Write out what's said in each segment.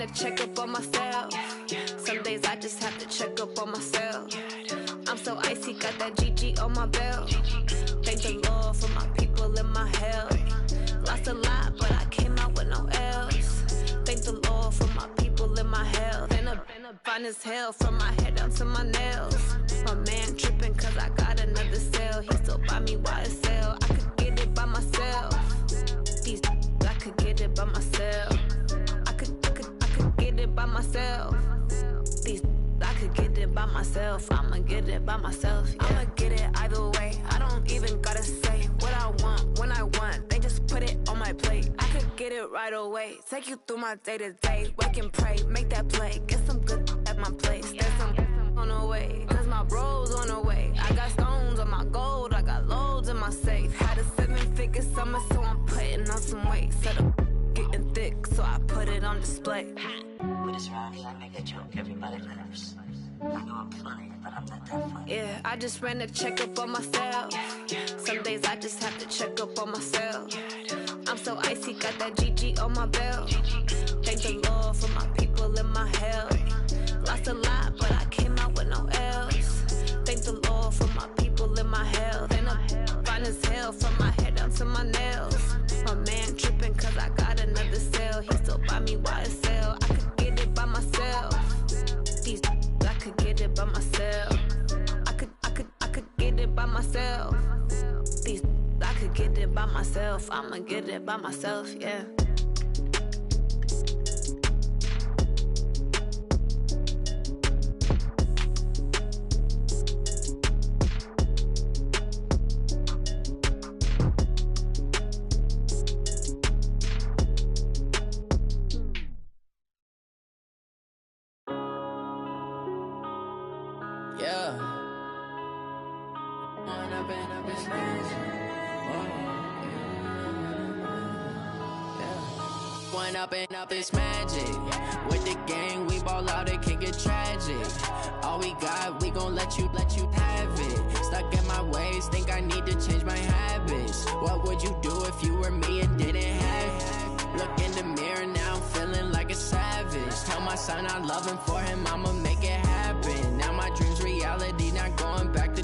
to check up on myself. Some days I just have to check up on myself. I'm so icy, got that GG on my belt. Thank the Lord for my people in my health. Lost a lot, but I came out with no else. Thank the Lord for my people in my health. Been a fine as hell from my head down to my nails. My man tripping cause I got another cell. He still buy me YSL. I could get it by myself. These I could get it by myself. I could get it by myself. These I could get it by myself. I'ma get it by myself. Yeah. I'ma get it either way. I don't even gotta say what I want when I want. They just put it on my plate. I could get it right away. Take you through my day to day. Wake and pray, make that play. Get some good at my place. There's some on the way. Cause my bros on the way. I got stones on my gold. I got loads in my safe. Had a 7-figure summer, so I'm putting on some weight. Set up getting thick, so I put it on display. With this round here, I make a joke, everybody laughs. I know I'm funny, but I'm not that funny. Yeah, I just ran to check up on myself. Some days I just have to check up on myself. I'm so icy, got that GG on my belt. Thank the Lord for my people in my health. Lost a lot, but I came out with no else. Thank the Lord for my people in my health. And I'm fine as hell from my head down to my nails. My man tripping cause I got another cell. He still buy me YSL. I could get it by myself. These I could get it by myself. I could get it by myself. These I could get it by myself. I'ma get it by myself, yeah. Up this magic. With the gang, we ball out, it can get tragic. All we got, we gon' let you have it. Stuck in my ways, think I need to change my habits. What would you do if you were me and didn't have it? Look in the mirror, now I'm feeling like a savage. Tell my son I love him, for him I'ma make it happen. Now my dream's reality, not going back to.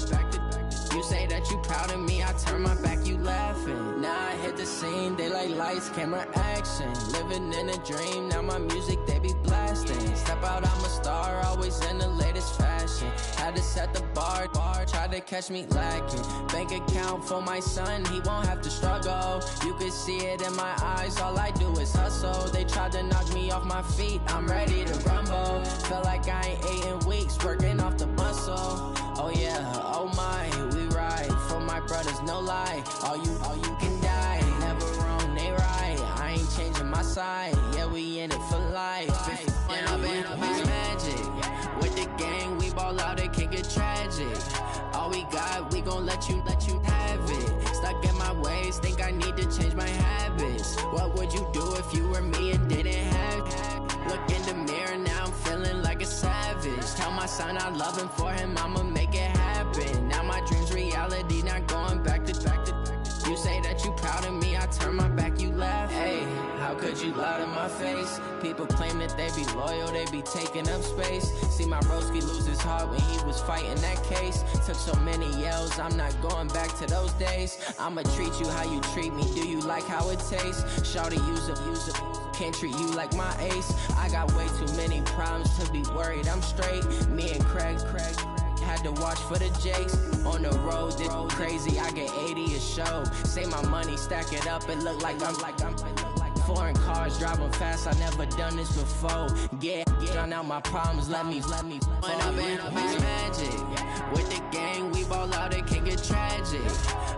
You say that you proud of me, I turn my back, you laughing. Now I hit the scene, they like lights, camera, action. Living in a dream, now my music, they be blasting. Step out, I'm a star, always in the latest fashion. Had to set the bar, try to catch me lacking. Bank account for my son, he won't have to struggle. You can see it in my eyes, all I do is hustle. They tried to knock me off my feet, I'm ready to rumble. Feel like I ain't ate in weeks, working off the muscle. Oh yeah, oh my, we ride for my brothers, no lie. All you can die, never wrong, they right. I ain't changing my side, yeah, we in it for life. And I've been magic. With the gang, we ball out, it can get tragic. All we got, we gon' let you have it. Stuck in my ways, think I need to change my habits. What would you do if you were me and didn't have it? Look in the mirror, now I'm feeling like a savage. Tell my son I love him, for him I'ma make it happen. Now my dream's reality, not going back to. You say that you proud of me, I turn my back, you laugh. Hey, how could you lie to my face? People claim that they be loyal, they be taking up space. See my broski lose his heart when he was fighting that case. Took so many yells, I'm not going back to those days. I'ma treat you how you treat me, do you like how it tastes? Shawty, use up, can't treat you like my ace. I got way too many problems to be worried, I'm straight. Me and Craig had to watch for the Jakes. On the road, this crazy, I get 80 a show. Say my money, stack it up, it look like I'm foreign cars, driving fast, I never done this before. Get out my problems, let me When I've been magic. With the gang, we ball out, it can get tragic.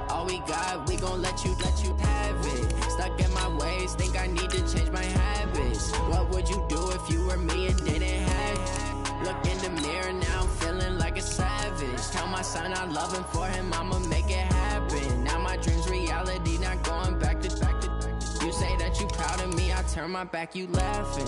All we got, we gon' let you have it. Stuck in my ways, think I need to change my habits. What would you do if you were me and didn't have it? Look in the mirror, now I'm feeling like a savage. Tell my son I love him, for him I'ma make it happen. Now my dream's reality, not going back to. You say that you proud of me, I turn my back, you laughing.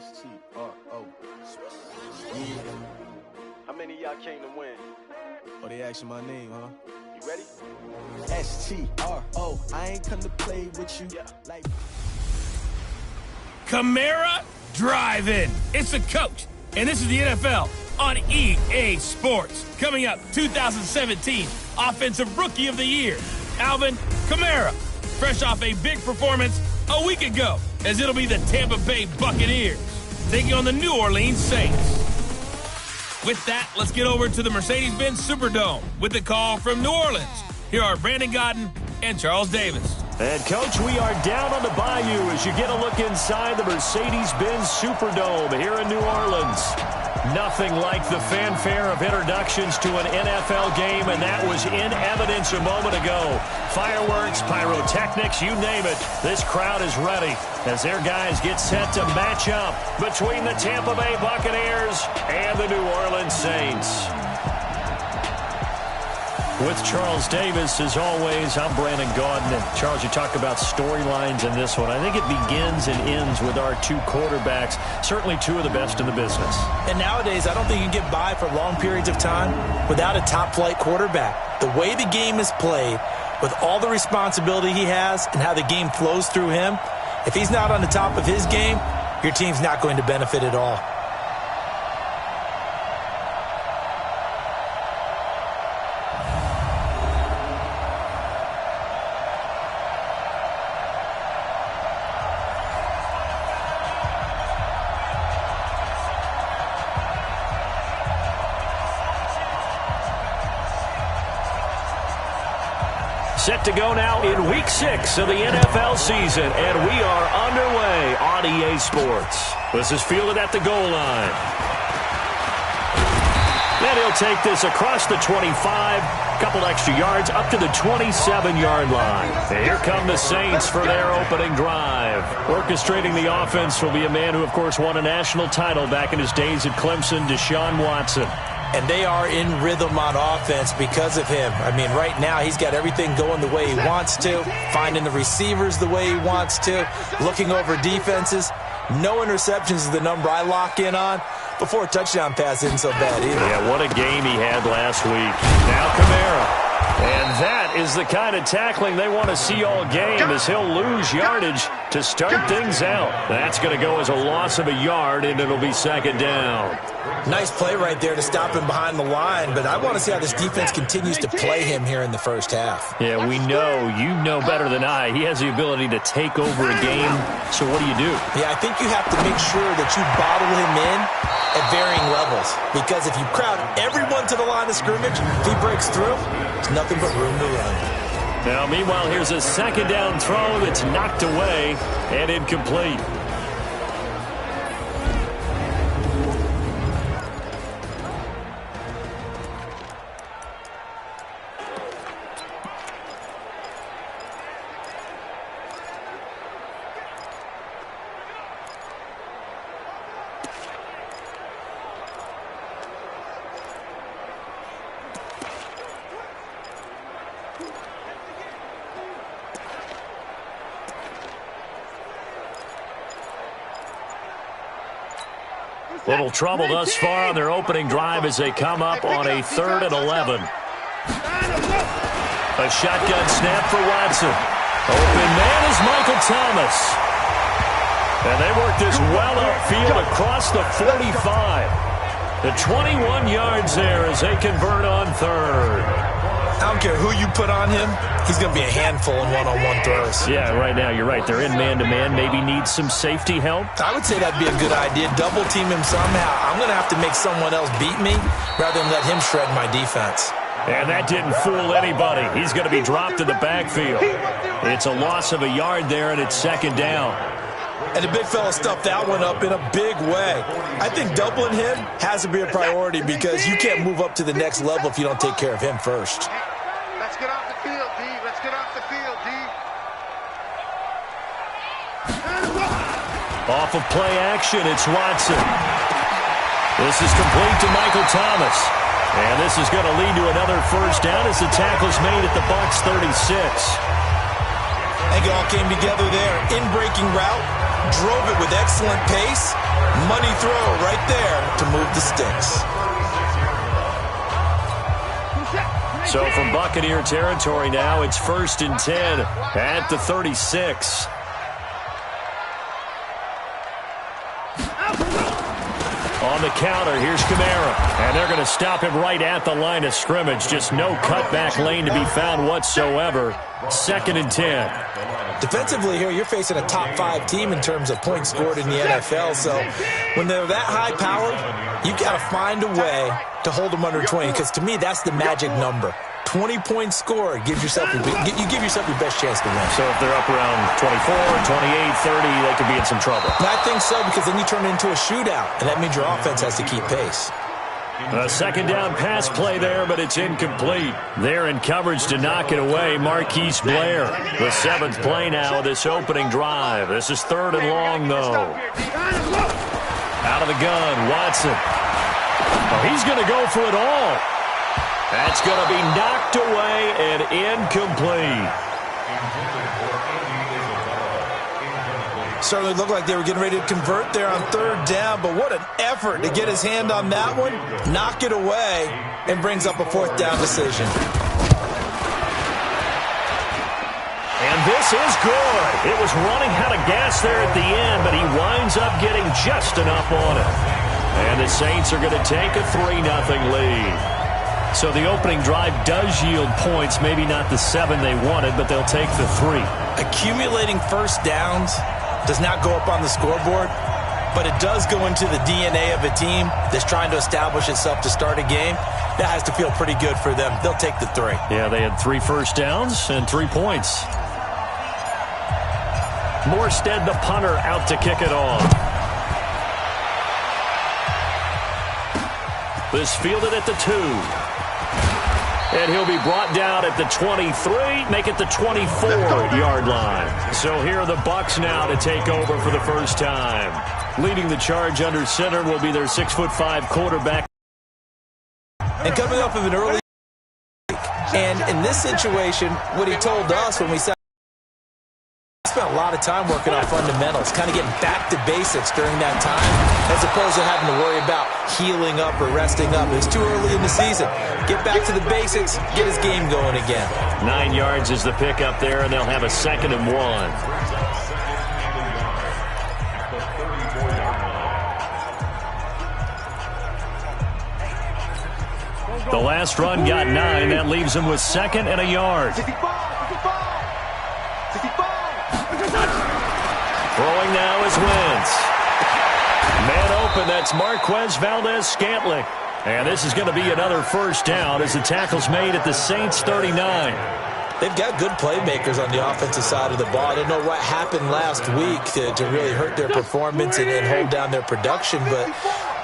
S-T-R-O. Yeah. How many of y'all came to win? Oh, they asking my name, huh? You ready? S-T-R-O. I ain't come to play with you. Yeah. Like Camara Drive-In. It's the coach, and this is the NFL on EA Sports. Coming up, 2017 Offensive Rookie of the Year, Alvin Kamara, fresh off a big performance a week ago, as it'll be the Tampa Bay Buccaneers taking on the New Orleans Saints. With that, let's get over to the Mercedes-Benz Superdome with the call from New Orleans. Here are Brandon Godden and Charles Davis. And, Coach, we are down on the bayou as you get a look inside the Mercedes-Benz Superdome here in New Orleans. Nothing like the fanfare of introductions to an NFL game, and that was in evidence a moment ago. Fireworks, pyrotechnics, you name it. This crowd is ready as their guys get set to match up between the Tampa Bay Buccaneers and the New Orleans Saints. With Charles Davis, as always, I'm Brandon Gaudin. And Charles, you talk about storylines in this one. I think it begins and ends with our two quarterbacks, certainly two of the best in the business. And nowadays, I don't think you can get by for long periods of time without a top-flight quarterback. The way the game is played, with all the responsibility he has and how the game flows through him, if he's not on the top of his game, your team's not going to benefit at all. Set to go now in Week 6 of the NFL season, and we are underway on EA Sports. This is fielded at the goal line. And he'll take this across the 25, couple extra yards, up to the 27-yard line. And here come the Saints for their opening drive. Orchestrating the offense will be a man who, of course, won a national title back in his days at Clemson, Deshaun Watson. And they are in rhythm on offense because of him. I mean, right now, he's got everything going the way he wants to, finding the receivers the way he wants to, looking over defenses. No interceptions is the number I lock in on. Before a touchdown pass isn't so bad either. Yeah, what a game he had last week. Now Kamara. And that is the kind of tackling they want to see all game, as he'll lose yardage to start things out. That's going to go as a loss of a yard, and it'll be second down. Nice play right there to stop him behind the line, but I want to see how this defense continues to play him here in the first half. Yeah, we know, you know better than I, he has the ability to take over a game, so what do you do? Yeah, I think you have to make sure that you bottle him in at varying levels, because if you crowd everyone to the line of scrimmage, if he breaks through, it's nothing but room to run. Now, meanwhile, here's a second down throw that's knocked away and incomplete. Little trouble thus far on their opening drive as they come up on a 3rd and 11. A shotgun snap for Watson. Open man is Michael Thomas. And they work this well upfield across the 45. The 21 yards there as they convert on 3rd. I don't care who you put on him, he's going to be a handful in one-on-one throws. Yeah, right now, you're right. They're in man-to-man. Maybe need some safety help. I would say that'd be a good idea. Double team him somehow. I'm going to have to make someone else beat me rather than let him shred my defense. And that didn't fool anybody. He's going to be dropped in the backfield. It's a loss of a yard there, and it's second down. And the big fella stuffed that one up in a big way. I think doubling him has to be a priority because you can't move up to the next level if you don't take care of him first. Let's get off the field, D. Let's get off the field, D. Off of play action, it's Watson. This is complete to Michael Thomas. And this is going to lead to another first down as the tackle's made at the Bucs 36. And think it all came together there. In-breaking route, drove it with excellent pace. Money throw right there to move the sticks. So from Buccaneer territory now, it's 1st and 10 at the 36. On the counter, here's Kamara. And they're going to stop him right at the line of scrimmage. Just no cutback lane to be found whatsoever. 2nd and 10. Defensively here, you're facing a top 5 team in terms of points scored in the NFL. So when they're that high-powered, you got to find a way to hold them under 20. Because to me, that's the magic number. 20 points scored, you give yourself your best chance to win. So if they're up around 24, 28, 30, they could be in some trouble. And I think so, because then you turn it into a shootout, and that means your offense has to keep pace. A 2nd down pass play there, but it's incomplete. They're in coverage to knock it away, Marquise Blair. The 7th play now of this opening drive. This is 3rd and long, though. Out of the gun, Watson. Oh, he's going to go for it all. That's going to be knocked away and incomplete. Certainly looked like they were getting ready to convert there on 3rd down, but what an effort to get his hand on that one, knock it away, and brings up a 4th down decision. And this is good. It was running out of gas there at the end, but he winds up getting just enough on it. And the Saints are going to take a 3-0 lead. So the opening drive does yield points, maybe not the 7 they wanted, but they'll take the 3. Accumulating first downs does not go up on the scoreboard, but it does go into the DNA of a team that's trying to establish itself to start a game. That has to feel pretty good for them. They'll take the 3. Yeah, they had 3 first downs and 3 points. Morstead, the punter, out to kick it off. This fielded at the 2. And he'll be brought down at the 23, make it the 24-yard line. So here are the Bucs now to take over for the first time. Leading the charge under center will be their 6'5" quarterback. And coming off of an early and in this situation, what he told us when we said he spent a lot of time working on fundamentals, kind of getting back to basics during that time, as opposed to having to worry about healing up or resting up. It's too early in the season. Get back to the basics, get his game going again. 9 yards is the pickup there, and they'll have a 2nd and 1. The last run got 9. That leaves him with 2nd and a yard. Throwing now is Wentz. Man open, that's Marquez Valdez-Scantling. And this is going to be another first down as the tackle's made at the Saints 39. They've got good playmakers on the offensive side of the ball. I don't know what happened last week to really hurt their performance and hold down their production, but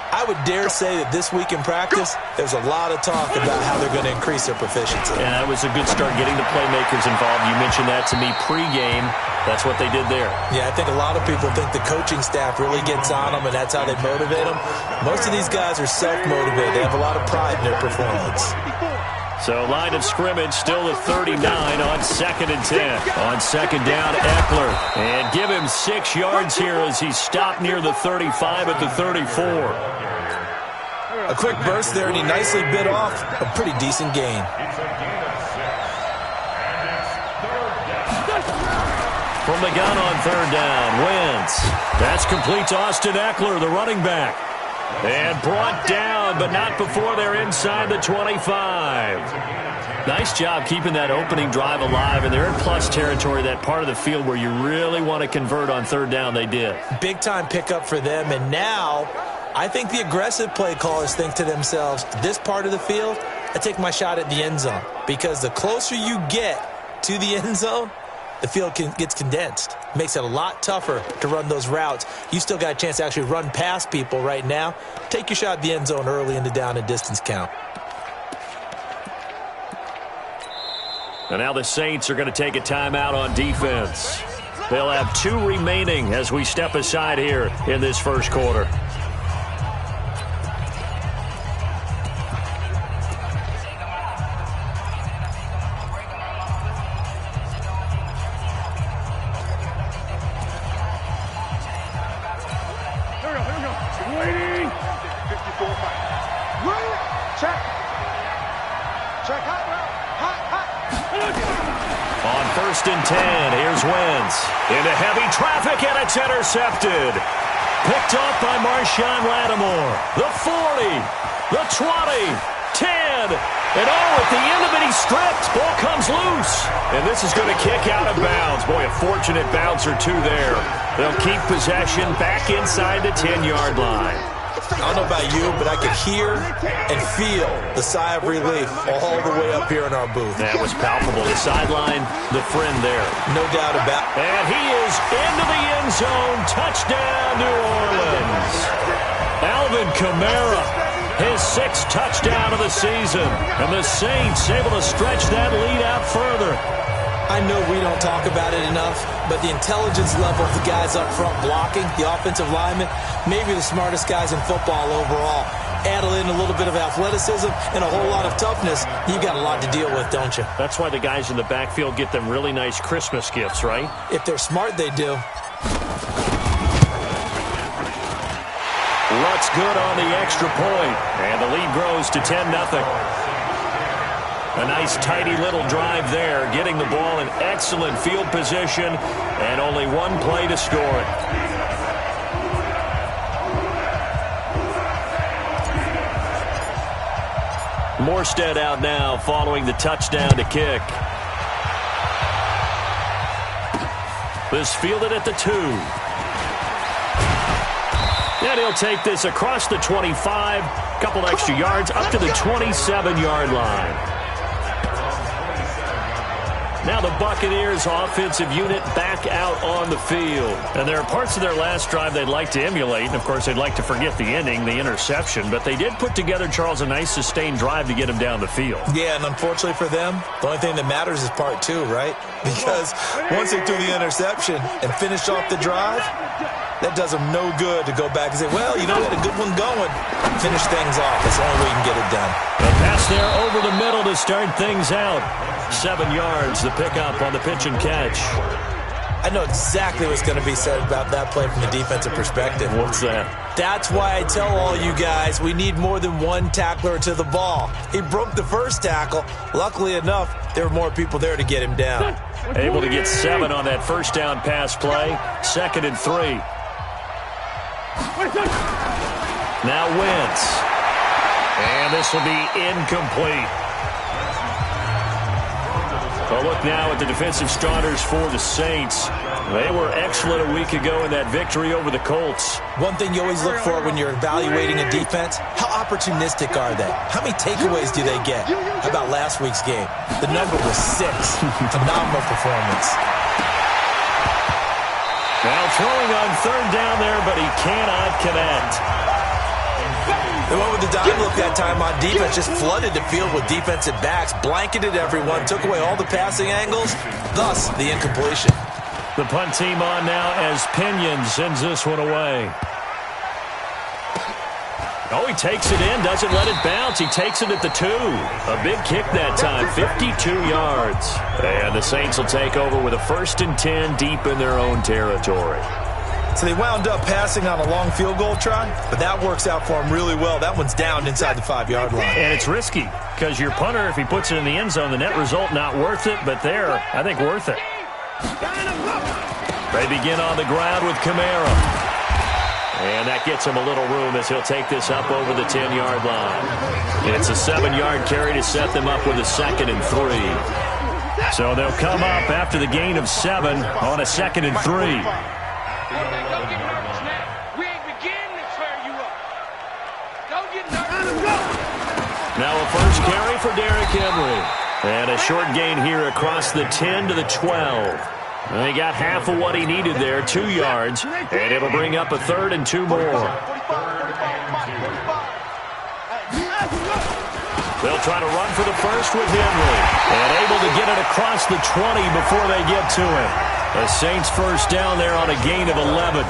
I would dare say that this week in practice, there's a lot of talk about how they're going to increase their proficiency. And that was a good start getting the playmakers involved. You mentioned that to me pregame. That's what they did there. Yeah, I think a lot of people think the coaching staff really gets on them, and that's how they motivate them. Most of these guys are self-motivated. They have a lot of pride in their performance. So line of scrimmage still at 39 on 2nd and 10. On 2nd down, Eckler. And give him 6 yards here as he stopped near the 35 at the 34. A quick burst there, and he nicely bit off a pretty decent gain. From the gun on 3rd down, Wentz. That's complete to Austin Eckler, the running back. And brought down, but not before they're inside the 25. Nice job keeping that opening drive alive, and they're in plus territory, that part of the field where you really want to convert on 3rd down. They did. Big-time pickup for them, and now I think the aggressive play callers think to themselves, this part of the field, I take my shot at the end zone, because the closer you get to the end zone, the field gets condensed. Makes it a lot tougher to run those routes. You still got a chance to actually run past people right now. Take your shot at the end zone early in the down and distance count. And now the Saints are going to take a timeout on defense. They'll have 2 remaining as we step aside here in this first quarter. and 10. Here's Wentz. Into heavy traffic, and it's intercepted. Picked off by Marshawn Lattimore. The 40, the 20, 10. And at the end of it, he's stripped. Ball comes loose. And this is going to kick out of bounds. Boy, a fortunate bounce or two there. They'll keep possession back inside the 10-yard line. I don't know about you, but I could hear and feel the sigh of relief all the way up here in our booth. That was palpable. The sideline, the friend there. No doubt about it. And he is into the end zone. Touchdown, New Orleans. Alvin Kamara, his 6th touchdown of the season. And the Saints able to stretch that lead out further. I know we don't talk about it enough, but the intelligence level of the guys up front blocking, the offensive linemen, maybe the smartest guys in football overall. Add in a little bit of athleticism and a whole lot of toughness, you've got a lot to deal with, don't you? That's why the guys in the backfield get them really nice Christmas gifts, right? If they're smart, they do. Luck's good on the extra point, and the lead grows to 10-0. A nice, tidy little drive there, getting the ball in excellent field position, and only one play to score it. Morstead out now following the touchdown to kick. This fielded at the 2. And he'll take this across the 25, couple extra yards up to the 27-yard line. Now the Buccaneers offensive unit back out on the field. And there are parts of their last drive they'd like to emulate. And, of course, they'd like to forget the ending, the interception. But they did put together, Charles, a nice sustained drive to get him down the field. Yeah, and unfortunately for them, the only thing that matters is part 2, right? Because once they threw the interception and finished off the drive, that does them no good to go back and say, well, you know, we had a good one going. Finish things off. That's the only way you can get it done. A pass there over the middle to start things out. 7 yards, the pickup on the pitch and catch. I know exactly what's going to be said about that play from the defensive perspective. What's that? That's why I tell all you guys we need more than one tackler to the ball. He broke the first tackle. Luckily enough, there were more people there to get him down. Able to get 7 on that first down pass play. 2nd and 3. Now Wentz. And this will be incomplete. A look now at the defensive starters for the Saints. They were excellent a week ago in that victory over the Colts. One thing you always look for when you're evaluating a defense, how opportunistic are they? How many takeaways do they get? How about last week's game? The number was 6. Phenomenal performance. Now throwing on 3rd down there, but he cannot connect. They went with the dime look that time on defense, just flooded the field with defensive backs, blanketed everyone, took away all the passing angles, thus the incompletion. The punt team on now as Pinion sends this one away. Oh, he takes it in, doesn't let it bounce. He takes it at the 2. A big kick that time, 52 yards. And the Saints will take over with a 1st and 10 deep in their own territory. So they wound up passing on a long field goal try, but that works out for them really well. That one's down inside the 5-yard line. And it's risky because your punter, if he puts it in the end zone, the net result not worth it, but there, I think worth it. They begin on the ground with Kamara. And that gets him a little room as he'll take this up over the 10-yard line. And it's a 7-yard carry to set them up with a 2nd and 3. So they'll come up after the gain of 7 on a 2nd and 3. Now a first carry for Derrick Henry. And a short gain here across the 10 to the 12. And he got half of what he needed there, 2 yards. And it'll bring up a 3rd and 2 more. They'll try to run for the first with Henry. And able to get it across the 20 before they get to it. The Saints first down there on a gain of 11.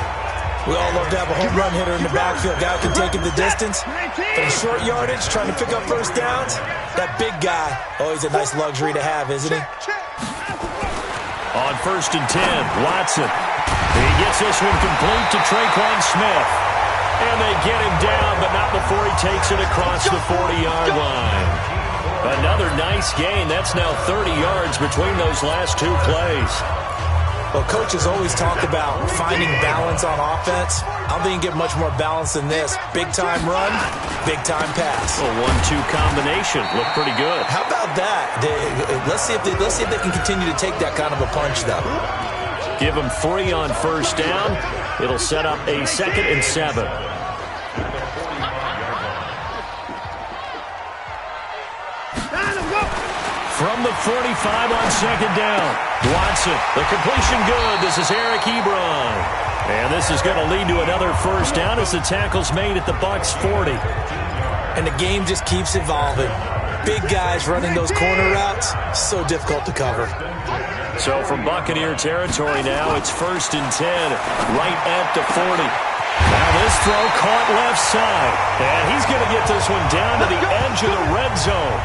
We all love to have a home run hitter in the backfield. Guy who can take it the distance. But in short yardage, trying to pick up first downs, that big guy, always a nice luxury to have, isn't he? On 1st and 10, Watson. He gets this one complete to Traquan Smith. And they get him down, but not before he takes it across the 40-yard line. Another nice gain. That's now 30 yards between those last two plays. Well, coaches always talk about finding balance on offense. I don't think you get much more balance than this. Big-time run, big-time pass. A 1-2 combination. Looked pretty good. How about that? Let's see if they can continue to take that kind of a punch, though. Give them 3 on first down. It'll set up a 2nd and 7. From the 45 on 2nd down. Watson, the completion good. This is Eric Ebron. And this is going to lead to another first down as the tackle's made at the Bucs 40. And the game just keeps evolving. Big guys running those corner routes, so difficult to cover. So from Buccaneer territory now, it's 1st and 10, right at the 40. Now this throw caught left side. And he's going to get this one down to the edge of the red zone.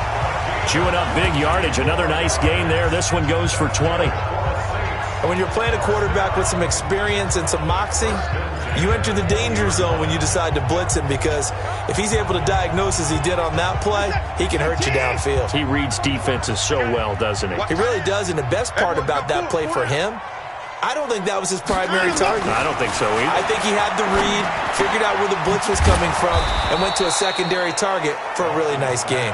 Chewing up big yardage. Another nice gain there. This one goes for 20. And when you're playing a quarterback with some experience and some moxie, you enter the danger zone when you decide to blitz him, because if he's able to diagnose as he did on that play, he can hurt you downfield. He reads defenses so well, doesn't he? He really does, and the best part about that play for him, I don't think that was his primary target. I don't think so either. I think he had the read, figured out where the blitz was coming from, and went to a secondary target for a really nice game.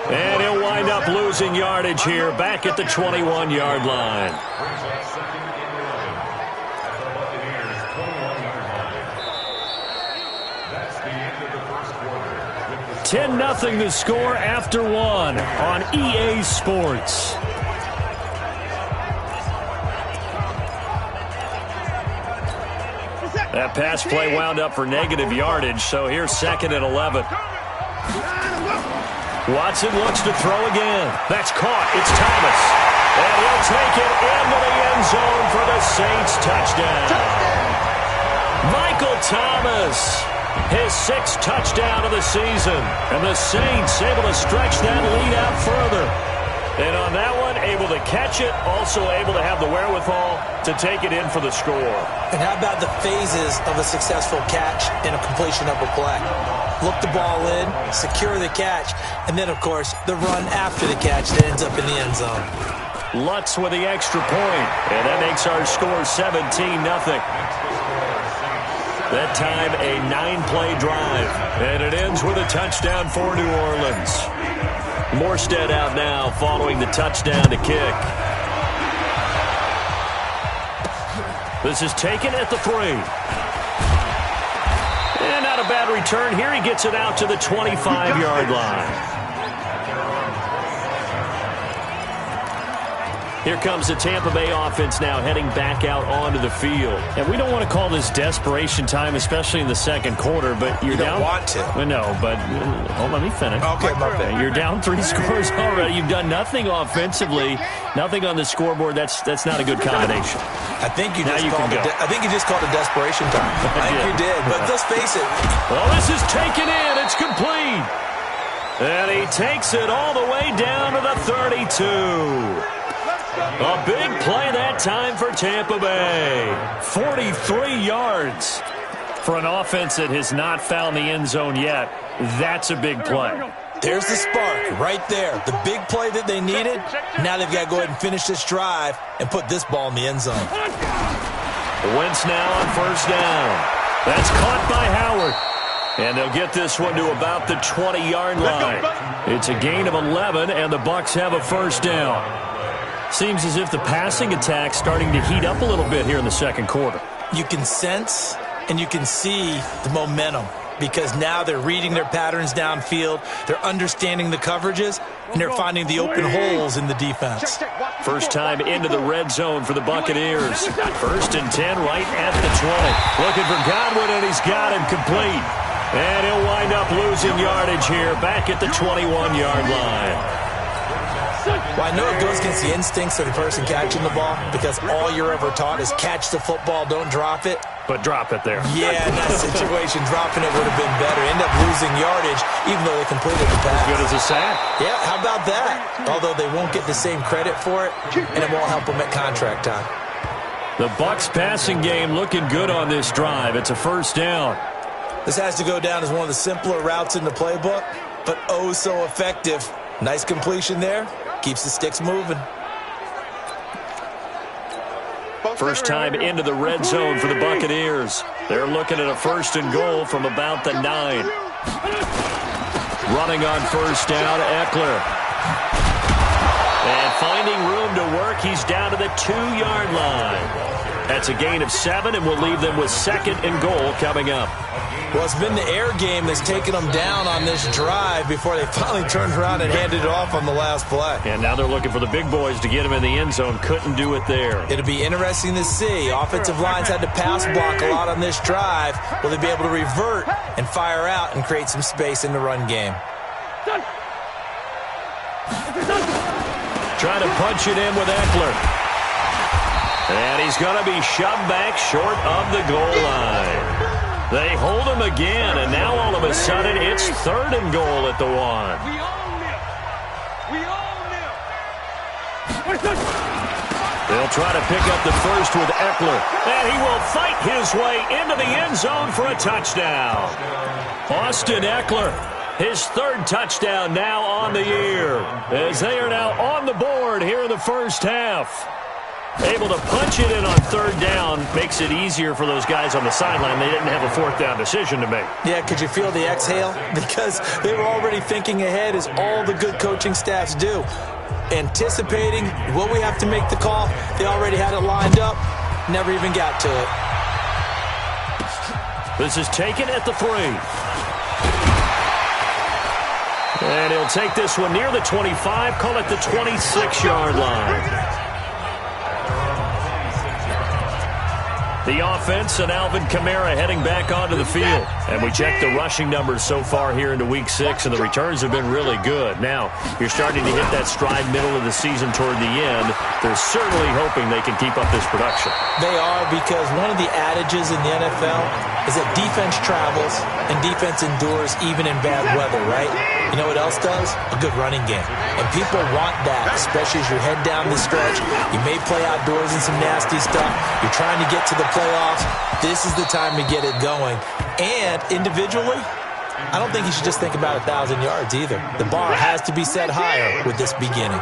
And he'll wind up losing yardage here, back at the 21-yard line. 10-0 the score after 1 on EA Sports. That pass play wound up for negative yardage, so here's 2nd and 11. Watson looks to throw again. That's caught. It's Thomas. And he'll take it into the end zone for the Saints touchdown. Michael Thomas, his 6th touchdown of the season. And the Saints able to stretch that lead out further. And on that one, able to catch it, also able to have the wherewithal to take it in for the score. And how about the phases of a successful catch and a completion of a play? Look the ball in, secure the catch, and then, of course, the run after the catch that ends up in the end zone. Lutz with the extra point, and that makes our score 17-0. That time, a 9-play drive, and it ends with a touchdown for New Orleans. Morstead out now following the touchdown to kick. This is taken at the 3. And not a bad return here. He gets it out to the 25-yard line. Here comes the Tampa Bay offense now heading back out onto the field. And we don't want to call this desperation time, especially in the second quarter, but you're down. You don't want to. Well, no, but let me finish. Okay, my bad. You're down 3 scores already. You've done nothing offensively, nothing on the scoreboard. That's not a good combination. I think you just called it desperation time. I think you did, but let's face it. Well, this is taken in. It's complete. And he takes it all the way down to the 32. A big play that time for Tampa Bay. 43 yards for an offense that has not found the end zone yet. That's a big play. There's the spark right there. The big play that they needed. Now they've got to go ahead and finish this drive and put this ball in the end zone. Wentz now on first down. That's caught by Howard. And they'll get this one to about the 20-yard line. It's a gain of 11, and the Bucs have a first down. Seems as if the passing attack's starting to heat up a little bit here in the second quarter. You can sense and you can see the momentum, because now they're reading their patterns downfield, they're understanding the coverages, and they're finding the open holes in the defense. First time into the red zone for the Buccaneers. 1st and 10 right at the 20. Looking for Godwin, and he's got him complete. And he'll wind up losing yardage here back at the 21-yard line. Well, I know it goes against the instincts of the person catching the ball, because all you're ever taught is catch the football, don't drop it. But drop it there. Yeah, in that situation, dropping it would have been better. End up losing yardage, even though they completed the pass. As good as a sack. Yeah, how about that? Although they won't get the same credit for it, and it won't help them at contract time. The Bucs passing game looking good on this drive. It's a first down. This has to go down as one of the simpler routes in the playbook, but oh so effective Nice completion there. Keeps the sticks moving. First time into the red zone for the Buccaneers. They're looking at a 1st and goal from about the 9. Running on first down, Eckler. And finding room to work, he's down to the 2-yard line. That's a gain of 7, and we'll leave them with 2nd and goal coming up. Well, it's been the air game that's taken them down on this drive before they finally turned around and handed it off on the last play. And now they're looking for the big boys to get him in the end zone. Couldn't do it there. It'll be interesting to see. Offensive lines had to pass block a lot on this drive. Will they be able to revert and fire out and create some space in the run game? Trying to punch it in with Eckler. And he's going to be shoved back short of the goal line. They hold him again, and now all of a sudden it's 3rd and goal at the 1. We own them. We own them. They'll try to pick up the first with Eckler. And he will fight his way into the end zone for a touchdown. Austin Eckler, his 3rd touchdown now on the year, as they are now on the board here in the first half. Able to punch it in on 3rd down makes it easier for those guys on the sideline. They didn't have a 4th down decision to make. Yeah, could you feel the exhale? Because they were already thinking ahead, as all the good coaching staffs do. Anticipating, will we have to make the call? They already had it lined up. Never even got to it. This is taken at the 3. And he'll take this one near the 25, call it the 26-yard line. The offense and Alvin Kamara heading back onto the field. And we check the rushing numbers so far here into Week 6, and the returns have been really good. Now, you're starting to hit that stride middle of the season toward the end. They're certainly hoping they can keep up this production. They are, because one of the adages in the NFL is that defense travels and defense endures even in bad weather, right? You know what else does? A good running game. And people want that, especially as you head down the stretch. You may play outdoors in some nasty stuff. You're trying to get to the playoffs. This is the time to get it going. And individually, I don't think you should just think about 1,000 yards either. The bar has to be set higher with this beginning.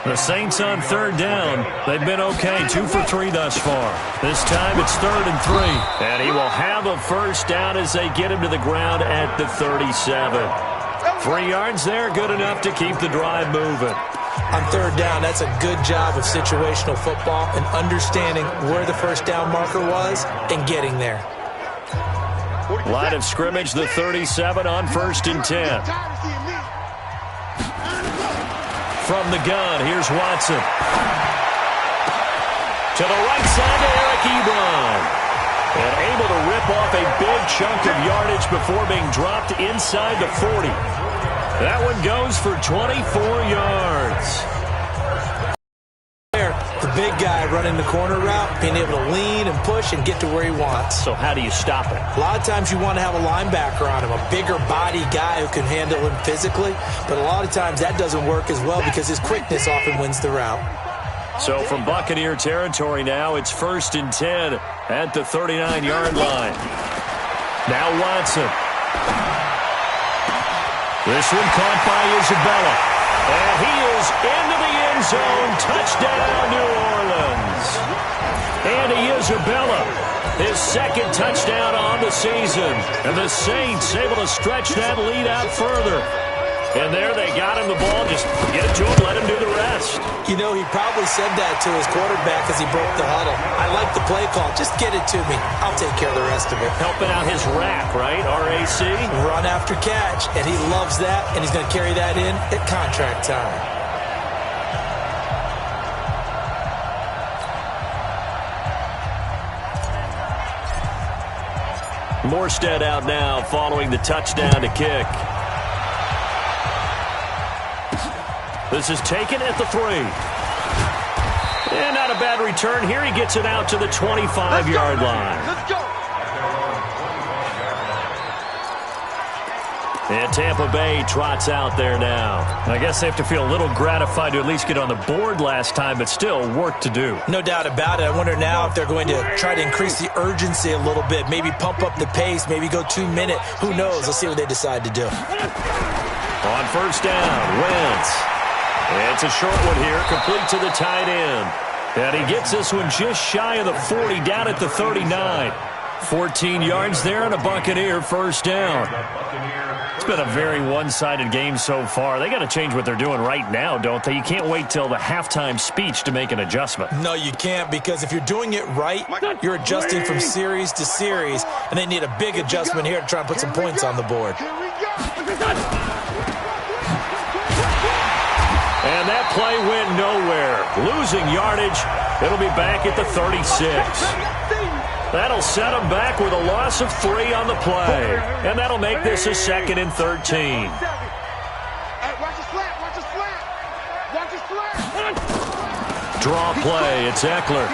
The Saints on 3rd down. They've been okay, 2 for 3 thus far. This time it's 3rd and 3. And he will have a first down as they get him to the ground at the 37. 3 yards there, good enough to keep the drive moving. On 3rd down, that's a good job of situational football and understanding where the first down marker was and getting there. Line of scrimmage, the 37 on 1st and 10. From the gun, here's Watson. To the right side to Eric Ebron. And able to rip off a big chunk of yardage before being dropped inside the 40. That one goes for 24 yards. The big guy running the corner route, being able to lean and push and get to where he wants. So how do you stop it? A lot of times you want to have a linebacker on him, a bigger body guy who can handle him physically. But a lot of times that doesn't work as well because his quickness often wins the route. So from Buccaneer territory now, it's 1st and 10 at the 39-yard line. Now Watson. This one caught by Isabella. And he is into the end zone. Touchdown, New Orleans. Andy Isabella, his 2nd touchdown on the season. And the Saints able to stretch that lead out further. And there they got him the ball. Just get it to him, let him do the rest. You know, he probably said that to his quarterback as he broke the huddle. I like the play call. Just get it to me. I'll take care of the rest of it. Helping out his rack, right? RAC? Run after catch. And he loves that, and he's going to carry that in at contract time. Morstead out now following the touchdown to kick. This is taken at the 3. And not a bad return here. He gets it out to the 25-yard line. Let's go. And Tampa Bay trots out there now. I guess they have to feel a little gratified to at least get on the board last time, but still work to do. No doubt about it. I wonder now if they're going to try to increase the urgency a little bit, maybe pump up the pace, maybe go 2 minute. Who knows? Let's see what they decide to do. On first down, Wentz. It's a short one here, complete to the tight end. And he gets this one just shy of the 40, down at the 39. 14 yards there and a Buccaneer first down. It's been a very one-sided game so far. They got to change what they're doing right now, don't they? You can't wait till the halftime speech to make an adjustment. No, you can't, because if you're doing it right, you're adjusting from series to series, and they need a big adjustment here to try and put some points on the board. And that play went nowhere. Losing yardage. It'll be back at the 36. That'll set them back with a loss of 3 on the play. And that'll make this a 2nd and 13. Draw play. It's Eckler.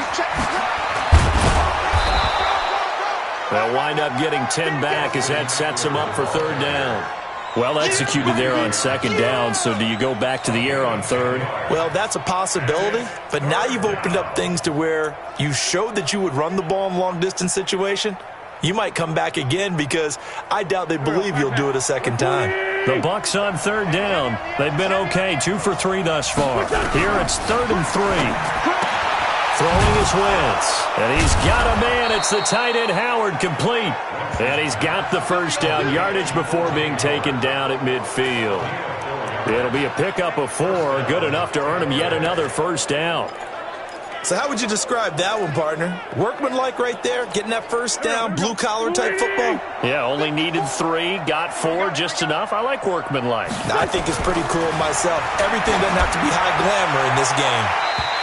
They'll wind up getting 10 back as that sets them up for 3rd down. Well executed there on 2nd down, so do you go back to the air on 3rd? Well, that's a possibility, but now you've opened up things to where you showed that you would run the ball in long-distance situation. You might come back again because I doubt they believe you'll do it a 2nd time. The Bucs on 3rd down. They've been okay, 2 for 3 thus far. Here it's 3rd and 3. Throwing is Wentz, and he's got a man. It's the tight end Howard, complete. And he's got the first down, yardage before being taken down at midfield. It'll be a pickup of 4, good enough to earn him yet another first down. So how would you describe that one, partner? Workmanlike right there, getting that first down, blue-collar type football? Yeah, only needed 3, got 4, just enough. I like workmanlike. I think it's pretty cool myself. Everything doesn't have to be high glamour in this game.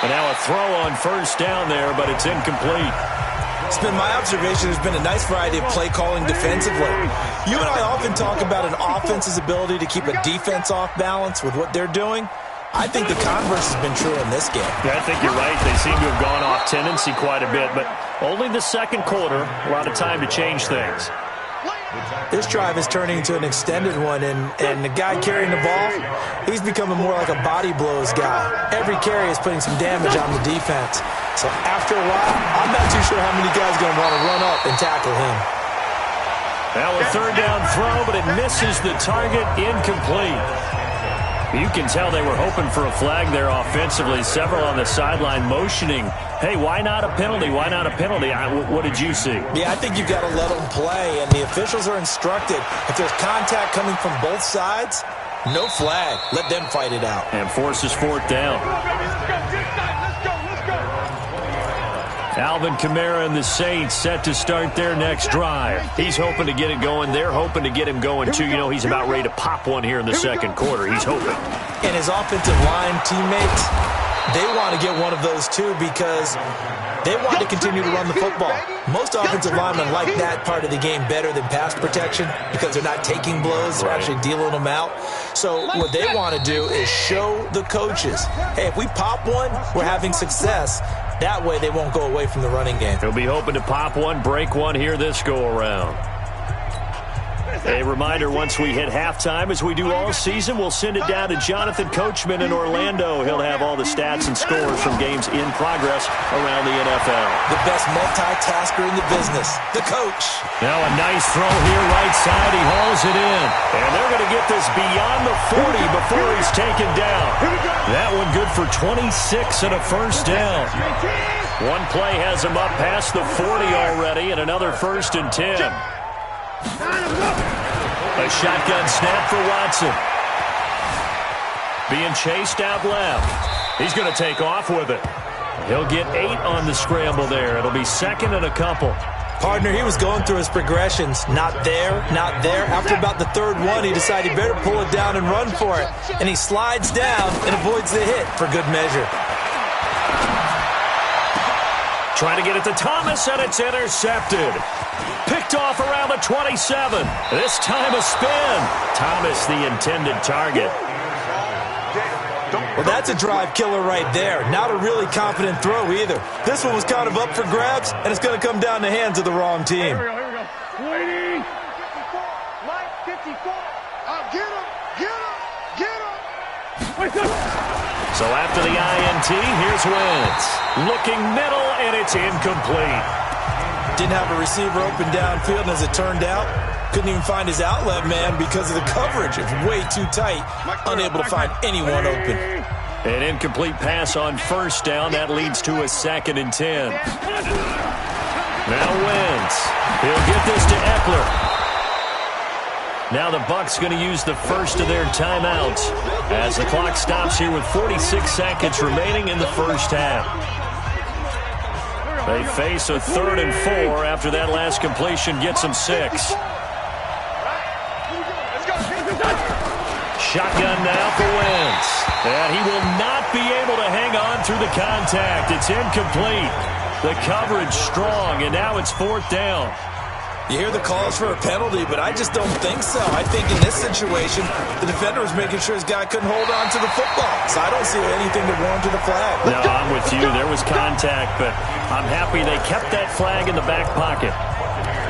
And now a throw on first down there, but it's incomplete. It's been my observation there's been a nice variety of play calling defensively. You and I often talk about an offense's ability to keep a defense off balance with what they're doing. I think the converse has been true in this game. Yeah, I think you're right. They seem to have gone off tendency quite a bit, but only the 2nd quarter, a lot of time to change things. This drive is turning into an extended one, and the guy carrying the ball, he's becoming more like a body blows guy. Every carry is putting some damage on the defense. So after a while, I'm not too sure how many guys are going to want to run up and tackle him. Now a 3rd down throw, but it misses the target, incomplete. You can tell they were hoping for a flag there offensively. Several on the sideline motioning, hey, why not a penalty? Why not a penalty? What did you see? Yeah, I think you've got to let them play, and the officials are instructed. If there's contact coming from both sides, no flag. Let them fight it out. And forces 4th down. Alvin Kamara and the Saints set to start their next drive. He's hoping to get it going. They're hoping to get him going, too. You know, he's about ready to pop one here in the 2nd quarter. He's hoping. And his offensive line teammates, they want to get one of those, too, because they want to continue to run the football. Most offensive linemen like that part of the game better than pass protection because they're not taking blows. They're actually dealing them out. So what they want to do is show the coaches, hey, if we pop one, we're having success. That way they won't go away from the running game. He'll be hoping to pop one, break one here this go-around. A reminder, once we hit halftime, as we do all season, we'll send it down to Jonathan Coachman in Orlando. He'll have all the stats and scores from games in progress around the NFL. The best multitasker in the business, the coach. Now a nice throw here right side. He hauls it in. And they're going to get this beyond the 40 before he's taken down. That one good for 26 and a first down. One play has him up past the 40 already, and another 1st and 10. A shotgun snap for Watson. Being chased out left. He's going to take off with it. He'll get 8 on the scramble there. It'll be 2nd and a couple. Partner, he was going through his progressions. Not there, not there. After about the 3rd one, he decided he better pull it down and run for it. And he slides down and avoids the hit for good measure. Trying to get it to Thomas, and it's intercepted. Picked off around the 27. This time a spin. Thomas, the intended target. Well, that's a drive killer right there. Not a really confident throw either. This one was kind of up for grabs, and it's going to come down the hands of the wrong team. Here we go. 20. 54. Line 54. Get him. Get him. Get him. So after the INT, here's Wentz. Looking middle, and it's incomplete. Didn't have a receiver open downfield, and as it turned out, Couldn't even find his outlet man because of the coverage. It's way too tight. Unable to find anyone open. An incomplete pass on first down. That leads to a 2nd and 10. Now Wentz. He'll get this to Eckler. Now the Bucs going to use the first of their timeouts as the clock stops here with 46 seconds remaining in the first half. They face a 3rd and 4 after that last completion gets them 6. Shotgun now for Wentz. And he will not be able to hang on through the contact. It's incomplete. The coverage strong, and now it's 4th down. You hear the calls for a penalty, but I just don't think so. I think in this situation, the defender was making sure his guy couldn't hold on to the football. So I don't see anything to warrant the flag. No, I'm with you. There was contact, but I'm happy they kept that flag in the back pocket.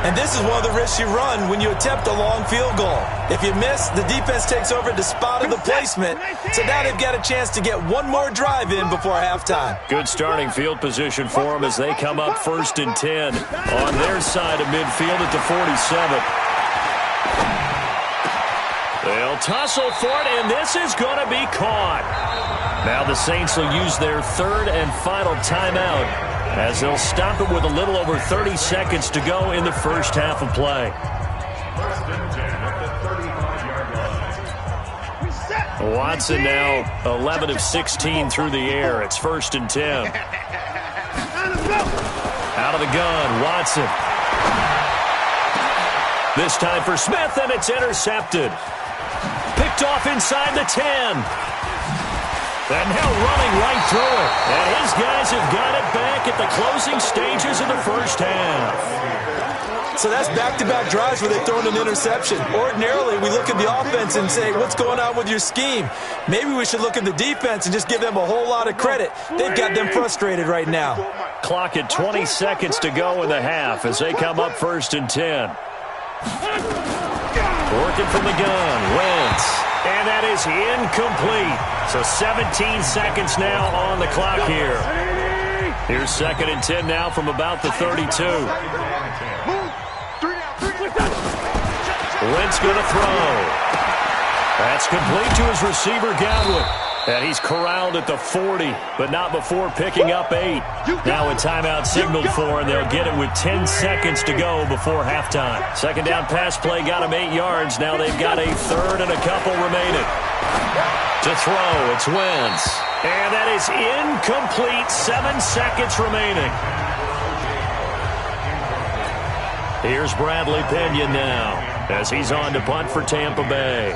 And this is one of the risks you run when you attempt a long field goal. If you miss, the defense takes over the spot of the placement. So now they've got a chance to get one more drive in before halftime. Good starting field position for them as they come up 1st and 10 on their side of midfield at the 47. They'll tussle for it, and this is going to be caught. Now the Saints will use their 3rd and final timeout as they'll stop it with a little over 30 seconds to go in the first half of play. Watson now 11 of 16 through the air. It's 1st and 10. Out of the gun, Watson. This time for Smith, and it's intercepted. Picked off inside the 10. And now running right through it. And his guys have got it back at the closing stages of the first half. So that's back-to-back drives where they throw in an interception. Ordinarily, we look at the offense and say, what's going on with your scheme? Maybe we should look at the defense and just give them a whole lot of credit. They've got them frustrated right now. Clock at 20 seconds to go in the half as they come up 1st and 10. Working from the gun, Wentz. And that is incomplete. So 17 seconds now on the clock here. Here's 2nd and 10 now from about the 32. Wentz going to throw. That's complete to his receiver, Godwin. And he's corralled at the 40, but not before picking up 8. Now a timeout signaled for, and they'll get it with 10 seconds to go before halftime. 2nd down pass play got them 8 yards. Now they've got a 3rd and a couple remaining. To throw, it's Wentz. And that is incomplete. 7 seconds remaining. Here's Bradley Pinion now as he's on to punt for Tampa Bay.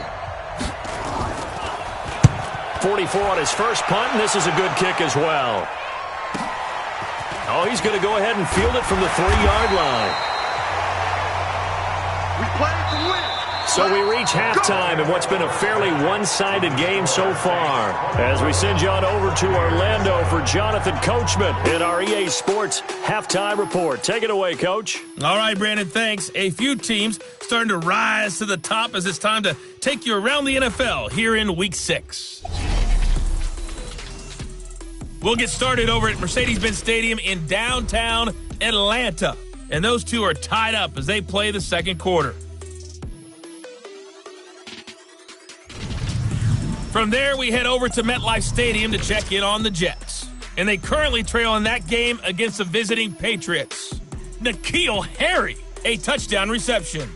44 on his first punt, and this is a good kick as well. Oh, he's going to go ahead and field it from the 3-yard line. We play to win. So we reach halftime in what's been a fairly one-sided game so far. As we send you on over to Orlando for Jonathan Coachman in our EA Sports Halftime Report. Take it away, Coach. All right, Brandon, thanks. A few teams starting to rise to the top as it's time to take you around the NFL here in Week 6. We'll get started over at Mercedes-Benz Stadium in downtown Atlanta. And those two are tied up as they play the second quarter. From there, we head over to MetLife Stadium to check in on the Jets. And they currently trail in that game against the visiting Patriots. N'Keal Harry, a touchdown reception.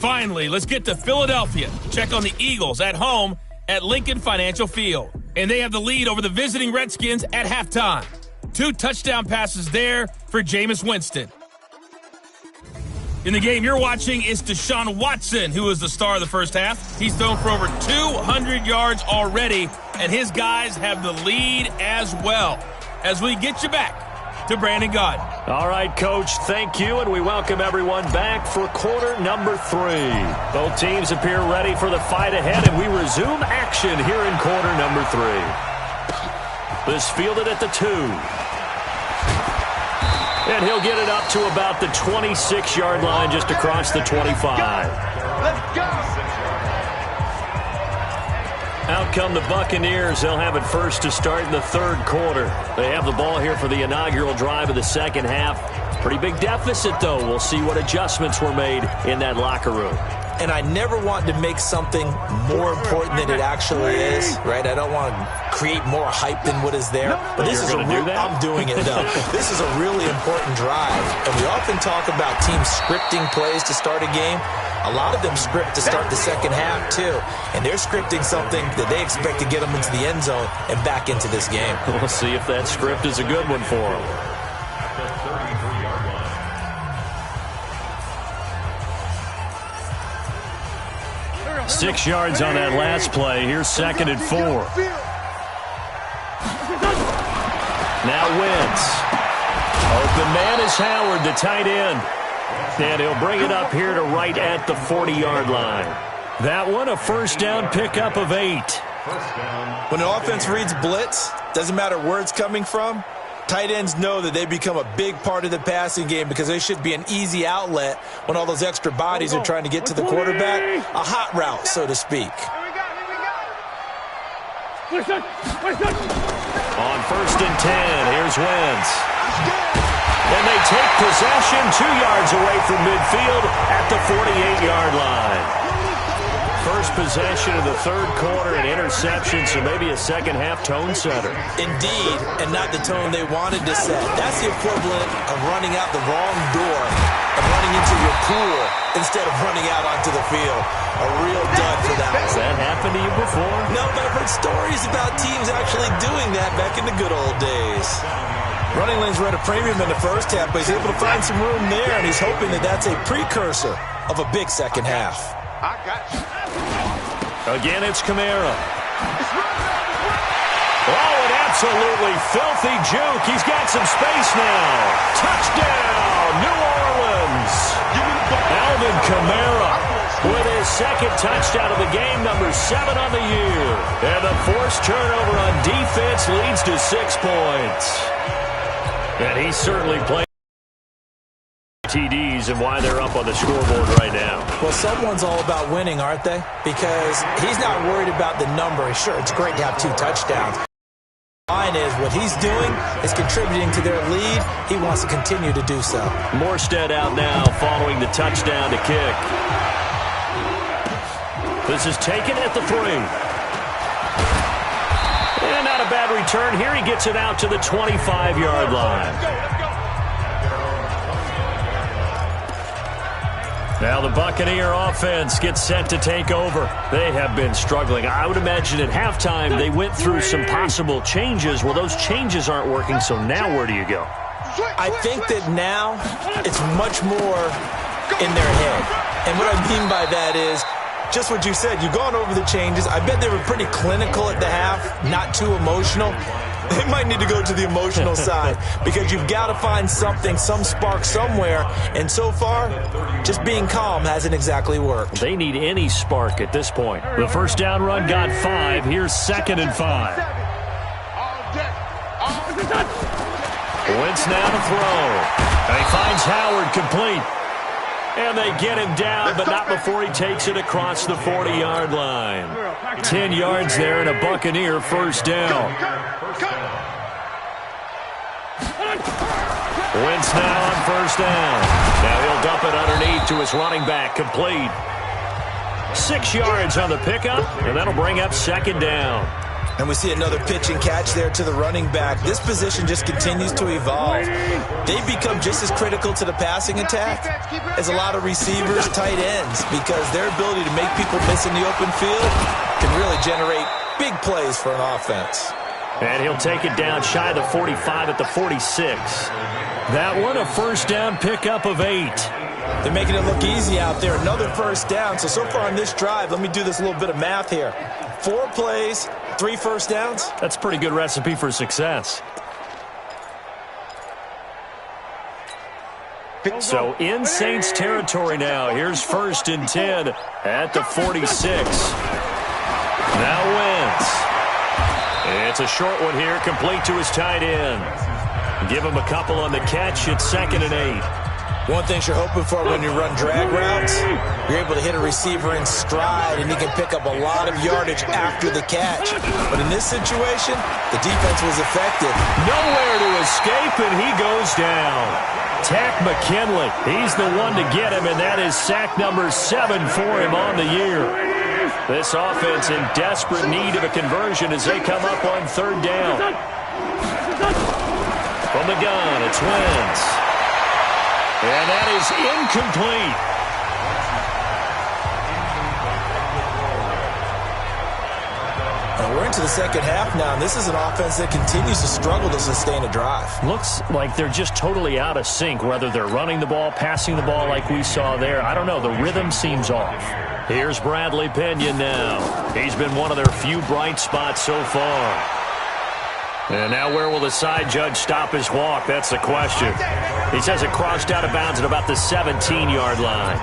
Finally, let's get to Philadelphia. Check on the Eagles at home at Lincoln Financial Field. And they have the lead over the visiting Redskins at halftime. 2 touchdown passes there for Jameis Winston. In the game you're watching is Deshaun Watson, who is the star of the first half. He's thrown for over 200 yards already, and his guys have the lead as well. As we get you back to Brandon Gaudin. All right, Coach, thank you, and we welcome everyone back for quarter number 3. Both teams appear ready for the fight ahead, and we resume action here in quarter number 3. This fielded at the 2. And he'll get it up to about the 26-yard line just across the 25. Let's go. Out come the Buccaneers. They'll have it first to start in the third quarter. They have the ball here for the inaugural drive of the second half. Pretty big deficit, though. We'll see what adjustments were made in that locker room. And I never want to make something more important than it actually is, right? I don't want to create more hype than what is there. But this is I'm doing it, though. This is a really important drive. And we often talk about teams scripting plays to start a game. A lot of them script to start the second half, too. And they're scripting something that they expect to get them into the end zone and back into this game. We'll see if that script is a good one for them. 6 yards on that last play. Here's 2nd and 4. Now Wentz. Open man is Howard, the tight end. And he'll bring it up here to right at the 40-yard line. That one, a first down pickup of 8. When an offense reads blitz, doesn't matter where it's coming from, tight ends know that they become a big part of the passing game because they should be an easy outlet when all those extra bodies are trying to get to the quarterback. A hot route, so to speak. On 1st and 10, here's Wentz. And they take possession 2 yards away from midfield at the 48-yard line. First possession of the third quarter, an interception, so maybe a second-half tone setter. Indeed, and not the tone they wanted to set. That's the equivalent of running out the wrong door and running into your pool instead of running out onto the field. A real dud for that one. Has that happened to you before? No, but I've heard stories about teams actually doing that back in the good old days. Running lanes were at a premium in the first half, but he's able to find some room there, and he's hoping that that's a precursor of a big second half. I got you. Again, it's Kamara. Oh, an absolutely filthy juke. He's got some space now. Touchdown, New Orleans. Alvin Kamara with his second touchdown of the game, number 7 on the year. And the forced turnover on defense leads to 6 points. And he's certainly playing TDs and why they're up on the scoreboard right now. Well, someone's all about winning, aren't they? Because he's not worried about the number. Sure, it's great to have 2 touchdowns. The line is what he's doing is contributing to their lead. He wants to continue to do so. Morstead out now following the touchdown to kick. This is taken at the 3. And not a bad return here. He gets it out to the 25-yard line. Now the Buccaneer offense gets set to take over. They have been struggling. I would imagine at halftime they went through some possible changes. Well, those changes aren't working, so now where do you go? I think that now it's much more in their head. And what I mean by that is just what you said. You've gone over the changes. I bet they were pretty clinical at the half, not too emotional. They might need to go to the emotional side because you've got to find something, some spark somewhere. And so far, just being calm hasn't exactly worked. They need any spark at this point. The first down run got 5. Here's 2nd and 5. Wentz now to throw. And he finds Howard complete. And they get him down, but not before he takes it across the 40-yard line. 10 yards there and a Buccaneer first down. Wentz now on first down. Now he'll dump it underneath to his running back, complete. 6 yards on the pickup, and that'll bring up 2nd down. And we see another pitch and catch there to the running back. This position just continues to evolve. They've become just as critical to the passing attack as a lot of receivers, tight ends, because their ability to make people miss in the open field can really generate big plays for an offense. And he'll take it down shy of the 45 at the 46. That one, a first down pickup of 8. They're making it look easy out there. Another first down. So far on this drive, let me do this little bit of math here. 4 plays, 3 first downs. That's a pretty good recipe for success. So in Saints territory now. Here's 1st and 10 at the 46. Now Wentz. It's a short one here, complete to his tight end. Give him a couple on the catch. It's 2nd and 8. One thing you're hoping for when you run drag routes, you're able to hit a receiver in stride, and he can pick up a lot of yardage after the catch. But in this situation, the defense was effective. Nowhere to escape, and he goes down. Takk McKinley, he's the one to get him, and that is sack number 7 for him on the year. This offense in desperate need of a conversion as they come up on 3rd down. From the gun, it's Wentz. And that is incomplete. We're into the second half now, and this is an offense that continues to struggle to sustain a drive. Looks like they're just totally out of sync, whether they're running the ball, passing the ball like we saw there. I don't know. The rhythm seems off. Here's Bradley Pinion now. He's been one of their few bright spots so far. And now where will the side judge stop his walk? That's the question. He says it crossed out of bounds at about the 17-yard line.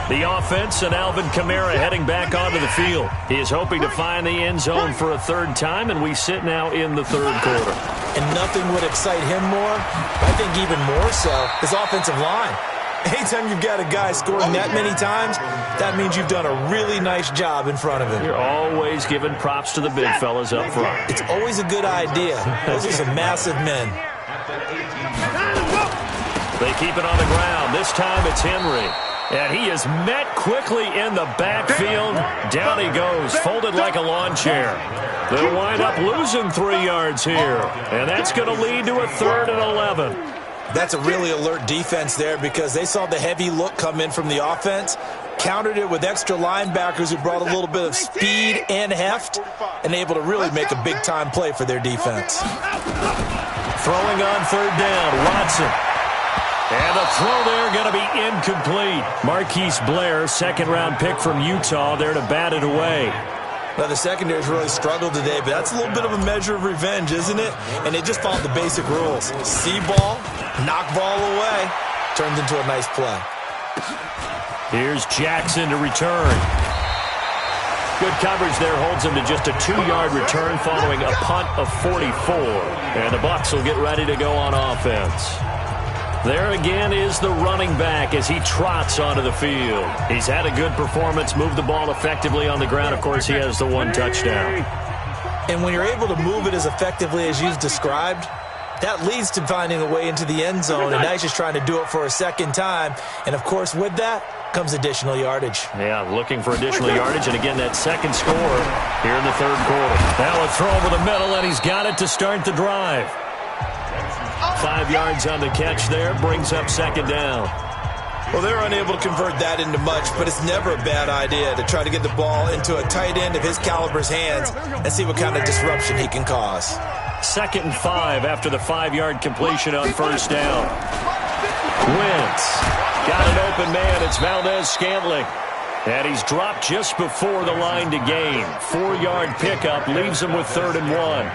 The offense and Alvin Kamara heading back onto the field. He is hoping to find the end zone for a 3rd time, and we sit now in the 3rd quarter. And nothing would excite him more, I think even more so, his offensive line. Anytime you've got a guy scoring that many times, that means you've done a really nice job in front of him. You're always giving props to the big fellas up front. It's always a good idea. Those are some massive men. They keep it on the ground. This time it's Henry. And he is met quickly in the backfield. Down he goes, folded like a lawn chair. They'll wind up losing 3 yards here. And that's going to lead to a 3rd and 11. That's a really alert defense there because they saw the heavy look come in from the offense, countered it with extra linebackers who brought a little bit of speed and heft, and able to really make a big-time play for their defense. Throwing on 3rd down, Watson. And the throw there going to be incomplete. Marquise Blair, 2nd-round pick from Utah, there to bat it away. Now, the secondary's really struggled today, but that's a little bit of a measure of revenge, isn't it? And they just followed the basic rules. See ball, knock ball away. Turns into a nice play. Here's Jackson to return. Good coverage there, holds him to just a 2-yard return following a punt of 44. And the Bucs will get ready to go on offense. There again is the running back as he trots onto the field. He's had a good performance, moved the ball effectively on the ground. Of course, he has the 1 touchdown. And when you're able to move it as effectively as you've described, that leads to finding a way into the end zone. And now he's just trying to do it for a 2nd time. And, of course, with that comes additional yardage. Yeah, looking for additional yardage. And, again, that 2nd score here in the 3rd quarter. Now a throw over the middle, and he's got it to start the drive. 5 yards on the catch there, brings up 2nd down. Well, they're unable to convert that into much, but it's never a bad idea to try to get the ball into a tight end of his caliber's hands and see what kind of disruption he can cause. 2nd and 5 after the 5-yard completion on 1st down. Wentz got an open man. It's Valdez-Scantling. And he's dropped just before the line to gain. 4-yard pickup leaves him with 3rd and 1.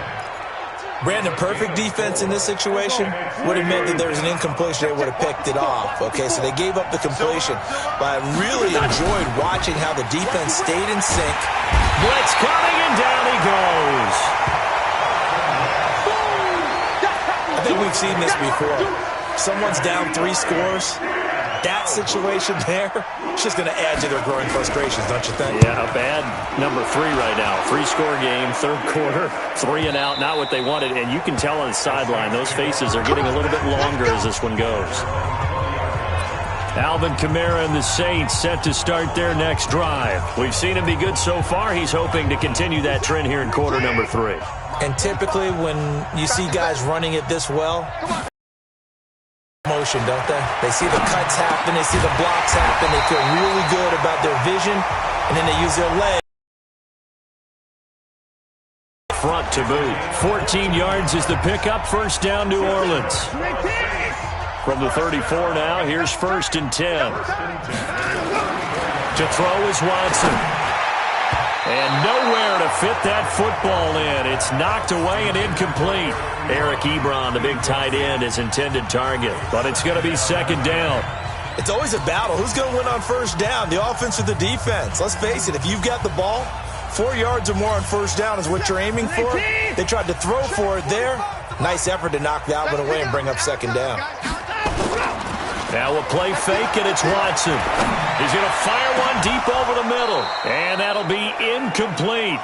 Brandon, perfect defense in this situation would have meant that there was an incompletion. They would have picked it off. Okay, so they gave up the completion. But I really enjoyed watching how the defense stayed in sync. Blitz coming, and down he goes. I think we've seen this before. Someone's down 3 scores. That situation there, it's just going to add to their growing frustrations, don't you think? Yeah, a bad number 3 right now. 3-score game, 3rd quarter, 3 and out, not what they wanted. And you can tell on the sideline, those faces are getting a little bit longer as this one goes. Alvin Kamara and the Saints set to start their next drive. We've seen him be good so far. He's hoping to continue that trend here in quarter number 3. And typically when you see guys running it this well, motion, don't they? They see the cuts happen, they see the blocks happen, they feel really good about their vision, and then they use their leg. Front to boot. 14 yards is the pickup. 1st down, New Orleans. From the 34 now, here's 1st and 10. To throw is Watson. And nowhere to fit that football in. It's knocked away and incomplete. Eric Ebron, the big tight end, is intended target. But it's going to be 2nd down. It's always a battle. Who's going to win on 1st down, the offense or the defense? Let's face it, if you've got the ball, 4 yards or more on 1st down is what you're aiming for. They tried to throw for it there. Nice effort to knock that one away and bring up 2nd down. Now a play fake, and it's Watson. He's going to fire one deep over the middle, and that'll be incomplete.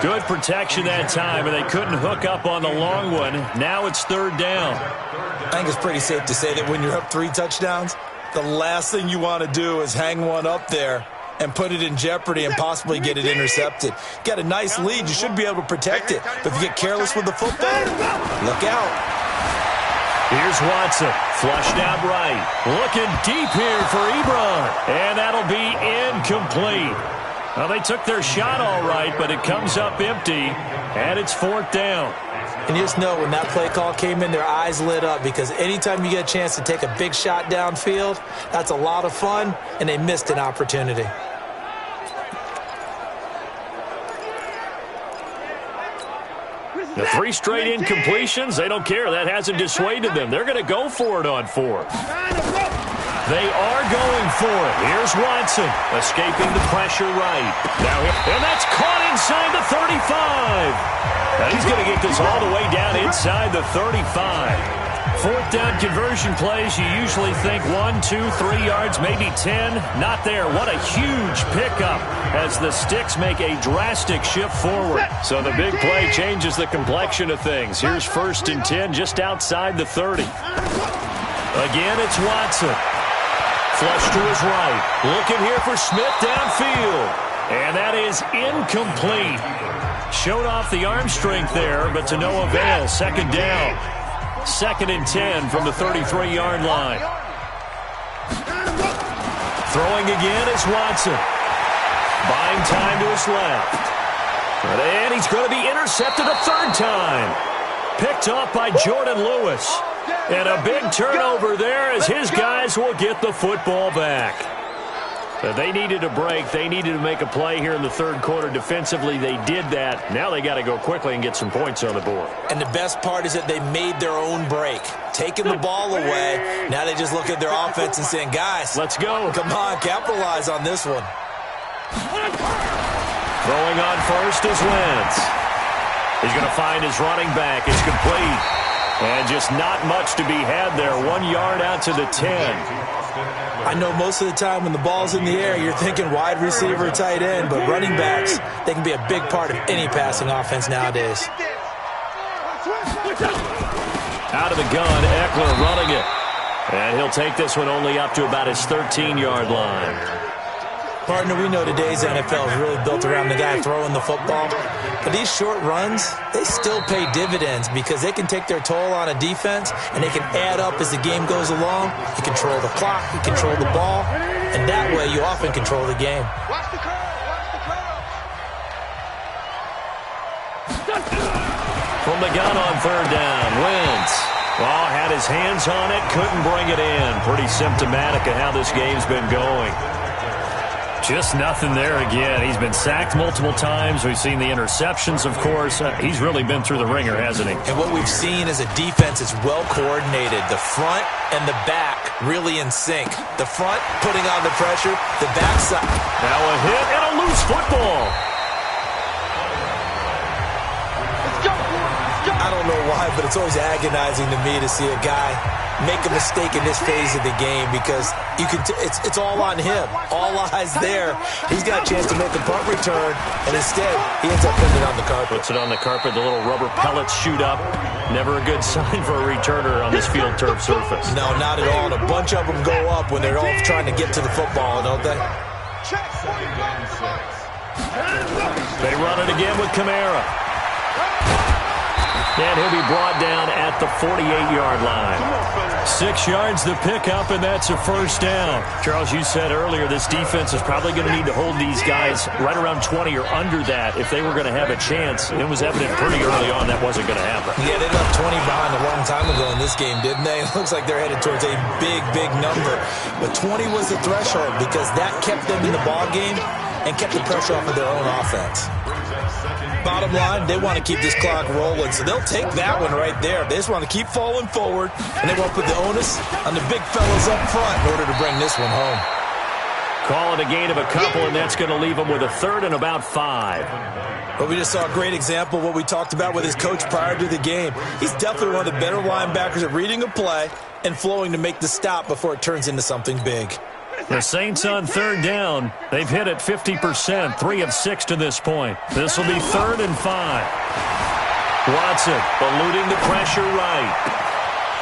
Good protection that time, and they couldn't hook up on the long one. Now it's third down. I think it's pretty safe to say that when you're up 3 touchdowns, the last thing you want to do is hang one up there and put it in jeopardy and possibly get it intercepted. Got a nice lead. You should be able to protect it. But if you get careless with the football, look out. Here's Watson, flushed out right. Looking deep here for Ebron, and that'll be incomplete. Well, they took their shot all right, but it comes up empty, and it's fourth down. And you just know when that play call came in, their eyes lit up, because anytime you get a chance to take a big shot downfield, that's a lot of fun, and they missed an opportunity. The 3 straight incompletions, they don't care. That hasn't dissuaded them. They're going to go for it on 4th. They are going for it. Here's Watson, escaping the pressure right. Now, and that's caught inside the 35. Now he's going to get this all the way down inside the 35. 4th down conversion plays, you usually think 1, 2, 3 yards, maybe 10. Not there. What a huge pickup as the Sticks make a drastic shift forward. So the big play changes the complexion of things. Here's 1st and 10 just outside the 30. Again, it's Watson. Flush to his right. Looking here for Smith downfield. And that is incomplete. Showed off the arm strength there, but to no avail. 2nd down. 2nd and 10 from the 33-yard line. Throwing again is Watson. Buying time to his left. And he's going to be intercepted a 3rd time. Picked off by Jordan Lewis. And a big turnover there as his guys will get the football back. They needed a break. They needed to make a play here in the 3rd quarter. Defensively, they did that. Now they got to go quickly and get some points on the board. And the best part is that they made their own break. Taking the ball away. Now they just look at their offense and saying, guys, let's go. Come on, capitalize on this one. Throwing on 1st is Wentz. He's going to find his running back. It's complete. And just not much to be had there. 1 yard out to the 10. I know most of the time when the ball's in the air, you're thinking wide receiver, tight end, but running backs, they can be a big part of any passing offense nowadays. Out of the gun, Eckler running it. And he'll take this one only up to about his 13-yard line. Partner, we know today's NFL is really built around the guy throwing the football. But these short runs, they still pay dividends because they can take their toll on a defense and they can add up as the game goes along. You control the clock, you control the ball, and that way you often control the game. From the gun on 3rd down, Wentz. Well, had his hands on it, couldn't bring it in. Pretty symptomatic of how this game's been going. Just nothing there again. He's been sacked multiple times. We've seen the interceptions, of course. He's really been through the ringer, hasn't he? And what we've seen is a defense is well coordinated. The front and the back really in sync. The front putting on the pressure, the backside. Now a hit and a loose football. I don't know why, but it's always agonizing to me to see a guy make a mistake in this phase of the game because you can. It's all on him. All eyes there. He's got a chance to make a punt return, and instead he ends up putting it on the carpet. Puts it on the carpet. The little rubber pellets shoot up. Never a good sign for a returner on this field turf surface. No, not at all. And a bunch of them go up when they're all trying to get to the football, don't they? They run it again with Kamara. And he'll be brought down at the 48-yard line. 6 yards the pickup, and that's a 1st down. Charles, you said earlier this defense is probably going to need to hold these guys right around 20 or under that if they were going to have a chance. It was evident pretty early on that wasn't going to happen. Yeah, they left 20 behind a long time ago in this game, didn't they? It looks like they're headed towards a big, big number. But 20 was the threshold because that kept them in the ball game and kept the pressure off of their own offense. Bottom line, they want to keep this clock rolling, so they'll take that one right there. They just want to keep falling forward, and they won't put the onus on the big fellas up front in order to bring this one home. Call it a gain of a couple, and that's going to leave him with a third and about 5. Well, we just saw a great example of what we talked about with his coach prior to the game. He's definitely one of the better linebackers at reading a play and flowing to make the stop before it turns into something big. The Saints on third down. They've hit it 50%, 3 of 6 to this point. This will be 3rd and 5. Watson eluding the pressure right.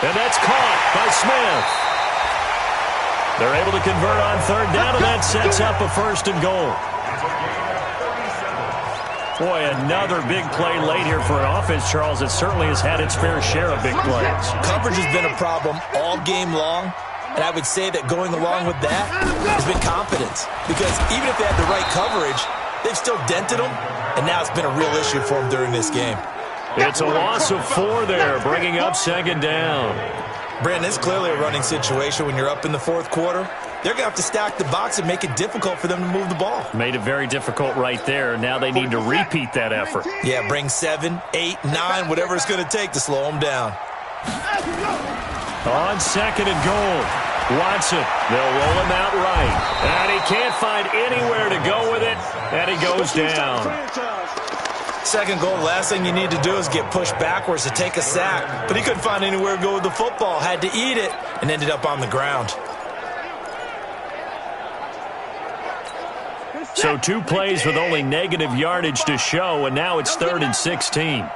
And that's caught by Smith. They're able to convert on third down, and that sets up a 1st and goal. Boy, another big play late here for an offense, Charles. It certainly has had its fair share of big plays. Coverage has been a problem all game long, and I would say that going along with that has been confidence. Because even if they had the right coverage, they've still dented them, and now it's been a real issue for them during this game. It's a loss of 4 there, bringing up 2nd down. Brandon, it's clearly a running situation when you're up in the 4th quarter. They're going to have to stack the box and make it difficult for them to move the ball. Made it very difficult right there. Now they need to repeat that effort. Yeah, bring 7, 8, 9, whatever it's going to take to slow them down. On 2nd and goal, Watson. They'll roll him out right. And he can't find anywhere to go with it, and he goes down. 2nd goal, the last thing you need to do is get pushed backwards to take a sack. But he couldn't find anywhere to go with the football, had to eat it, and ended up on the ground. So 2 plays with only negative yardage to show, and now it's 3rd and 16.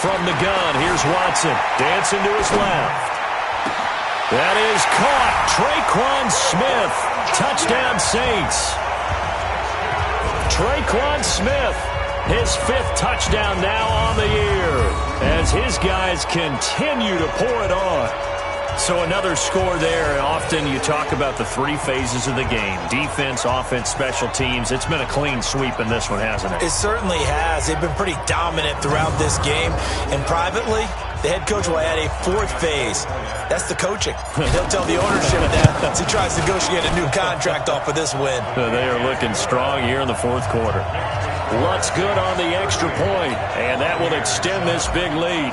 From the gun, here's Watson, dancing to his left. That is caught. Traquan Smith, touchdown Saints. Traquan Smith, his 5th touchdown now on the year, as his guys continue to pour it on. So another score there. Often you talk about the 3 phases of the game. Defense, offense, special teams. It's been a clean sweep in this one, hasn't it? It certainly has. They've been pretty dominant throughout this game. And privately, the head coach will add a 4th phase. That's the coaching. He'll tell the ownership that as he tries to negotiate a new contract off of this win. They are looking strong here in the 4th quarter. Lutz good on the extra point, and that will extend this big lead.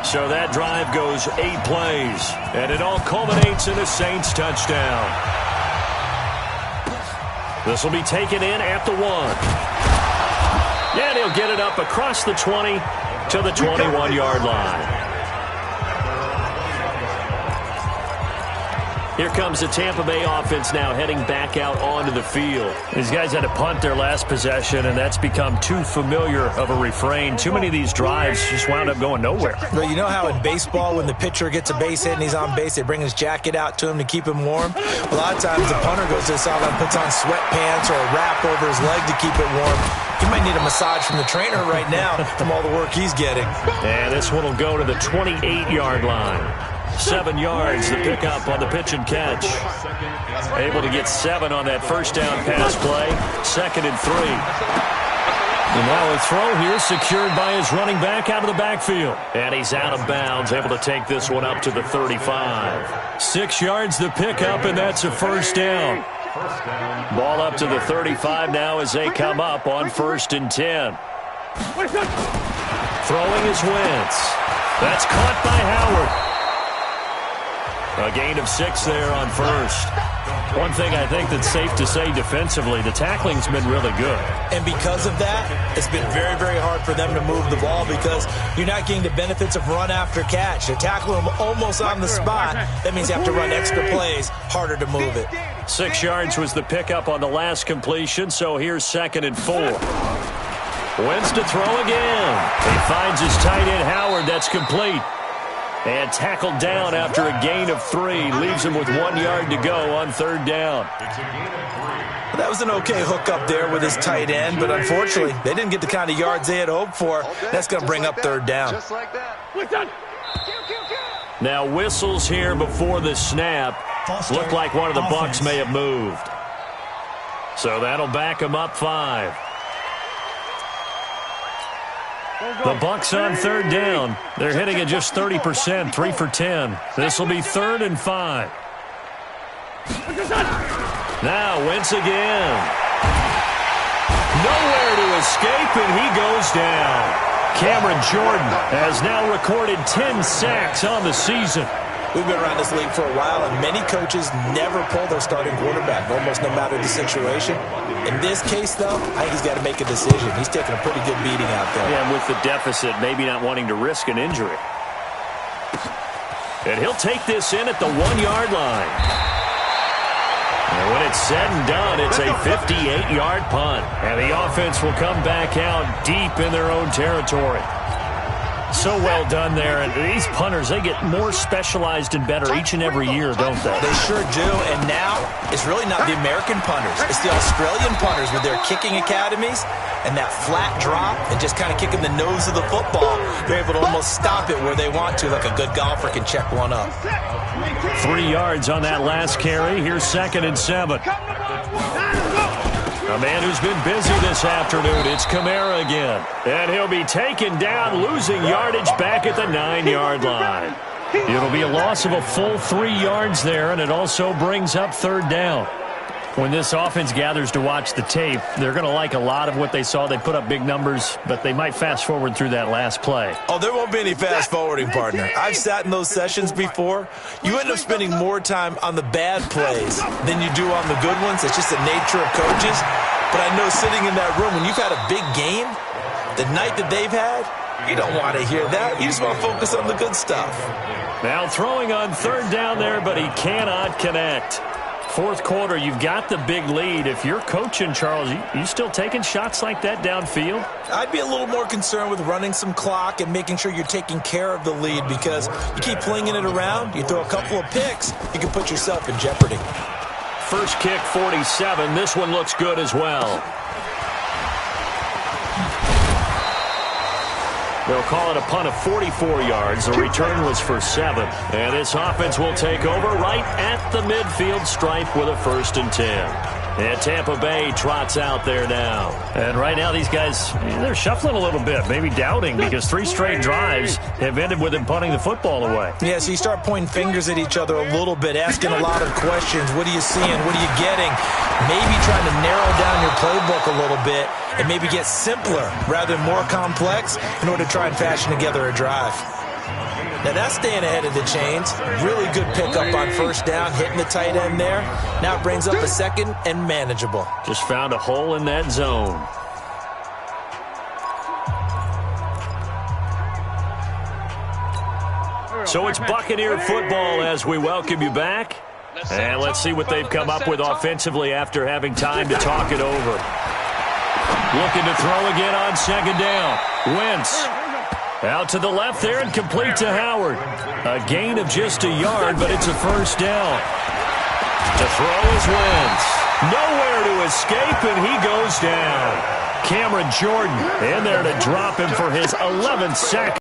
So that drive goes 8 plays, and it all culminates in a Saints touchdown. This will be taken in at the 1. And he'll get it up across the 20 to the 21-yard line. Here comes the Tampa Bay offense now heading back out onto the field. These guys had to punt their last possession, and that's become too familiar of a refrain. Too many of these drives just wound up going nowhere. Well, you know how in baseball when the pitcher gets a base hit and he's on base, they bring his jacket out to him to keep him warm? A lot of times the punter goes to the sideline, puts on sweatpants or a wrap over his leg to keep it warm. He might need a massage from the trainer right now from all the work he's getting. And this one will go to the 28-yard line. 7 yards, the pickup on the pitch and catch. Able to get 7 on that first down pass play. 2nd and 3. And now a throw here secured by his running back out of the backfield. And he's out of bounds, able to take this one up to the 35. 6 yards the pickup, and that's a first down. Ball up to the 35 now as they come up on 1st and 10. Throwing is Wentz. That's caught by Howard. A gain of 6 there on 1st. One thing I think that's safe to say defensively, the tackling's been really good. And because of that, it's been very, very hard for them to move the ball because you're not getting the benefits of run after catch. They're tackling them almost on the spot. That means you have to run extra plays, harder to move it. 6 yards was the pickup on the last completion, so here's 2nd and 4. Wentz to throw again. He finds his tight end Howard. That's complete. And tackled down after a gain of 3. Leaves him with 1 yard to go on 3rd down. That was an okay hookup there with his tight end, but unfortunately, they didn't get the kind of yards they had hoped for. That's going to bring up 3rd down. Now whistles here before the snap. Looked like one of the Bucs may have moved. So that'll back him up 5. The Bucs on 3rd down. They're hitting at just 30%, 3 for 10. This will be 3rd and 5. Now Wentz again. Nowhere to escape, and he goes down. Cameron Jordan has now recorded 10 sacks on the season. We've been around this league for a while, and many coaches never pull their starting quarterback, almost no matter the situation. In this case, though, I think he's got to make a decision. He's taking a pretty good beating out there. Yeah, and with the deficit, maybe not wanting to risk an injury. And he'll take this in at the 1-yard line. And when it's said and done, it's a 58-yard punt. And the offense will come back out deep in their own territory. So well done there. And these punters, they get more specialized and better each and every year, don't they? They sure do. And now it's really not the American punters. It's the Australian punters with their kicking academies and that flat drop and just kind of kicking the nose of the football. They're able to almost stop it where they want to, like a good golfer can check one up. 3 yards on that last carry. Here's 2nd and 7. A man who's been busy this afternoon, it's Kamara again. And he'll be taken down, losing yardage back at the 9-yard line. It'll be a loss of a full 3 yards there, and it also brings up 3rd down. When this offense gathers to watch the tape, they're going to like a lot of what they saw. They put up big numbers, but they might fast forward through that last play. Oh, there won't be any fast forwarding, partner. I've sat in those sessions before. You end up spending more time on the bad plays than you do on the good ones. It's just the nature of coaches. But I know sitting in that room, when you've had a big game, the night that they've had, you don't want to hear that. You just want to focus on the good stuff. Now throwing on 3rd down there, but he cannot connect. 4th quarter, you've got the big lead. If you're coaching, Charles, you still taking shots like that downfield? I'd be a little more concerned with running some clock and making sure you're taking care of the lead, because you keep flinging it around, you throw a couple of picks, you can put yourself in jeopardy. First kick, 47. This one looks good as well. They'll call it a punt of 44 yards. The return was for 7. And this offense will take over right at the midfield stripe with a 1st and 10. And Tampa Bay trots out there now. And right now these guys, they're shuffling a little bit, maybe doubting, because 3 straight drives have ended with them punting the football away. Yeah, so you start pointing fingers at each other a little bit, asking a lot of questions. What are you seeing? What are you getting? Maybe trying to narrow down your playbook a little bit and maybe get simpler rather than more complex in order to try and fashion together a drive. Now that's staying ahead of the chains. Really good pickup on 1st down, hitting the tight end there. Now it brings up a 2nd and manageable. Just found a hole in that zone. So it's Buccaneer football as we welcome you back. And let's see what they've come up with offensively after having time to talk it over. Looking to throw again on 2nd down. Wentz. Out to the left there and complete to Howard. A gain of just a yard, but it's a 1st down. To throw is Wentz. Nowhere to escape, and he goes down. Cameron Jordan in there to drop him for his 11th sack.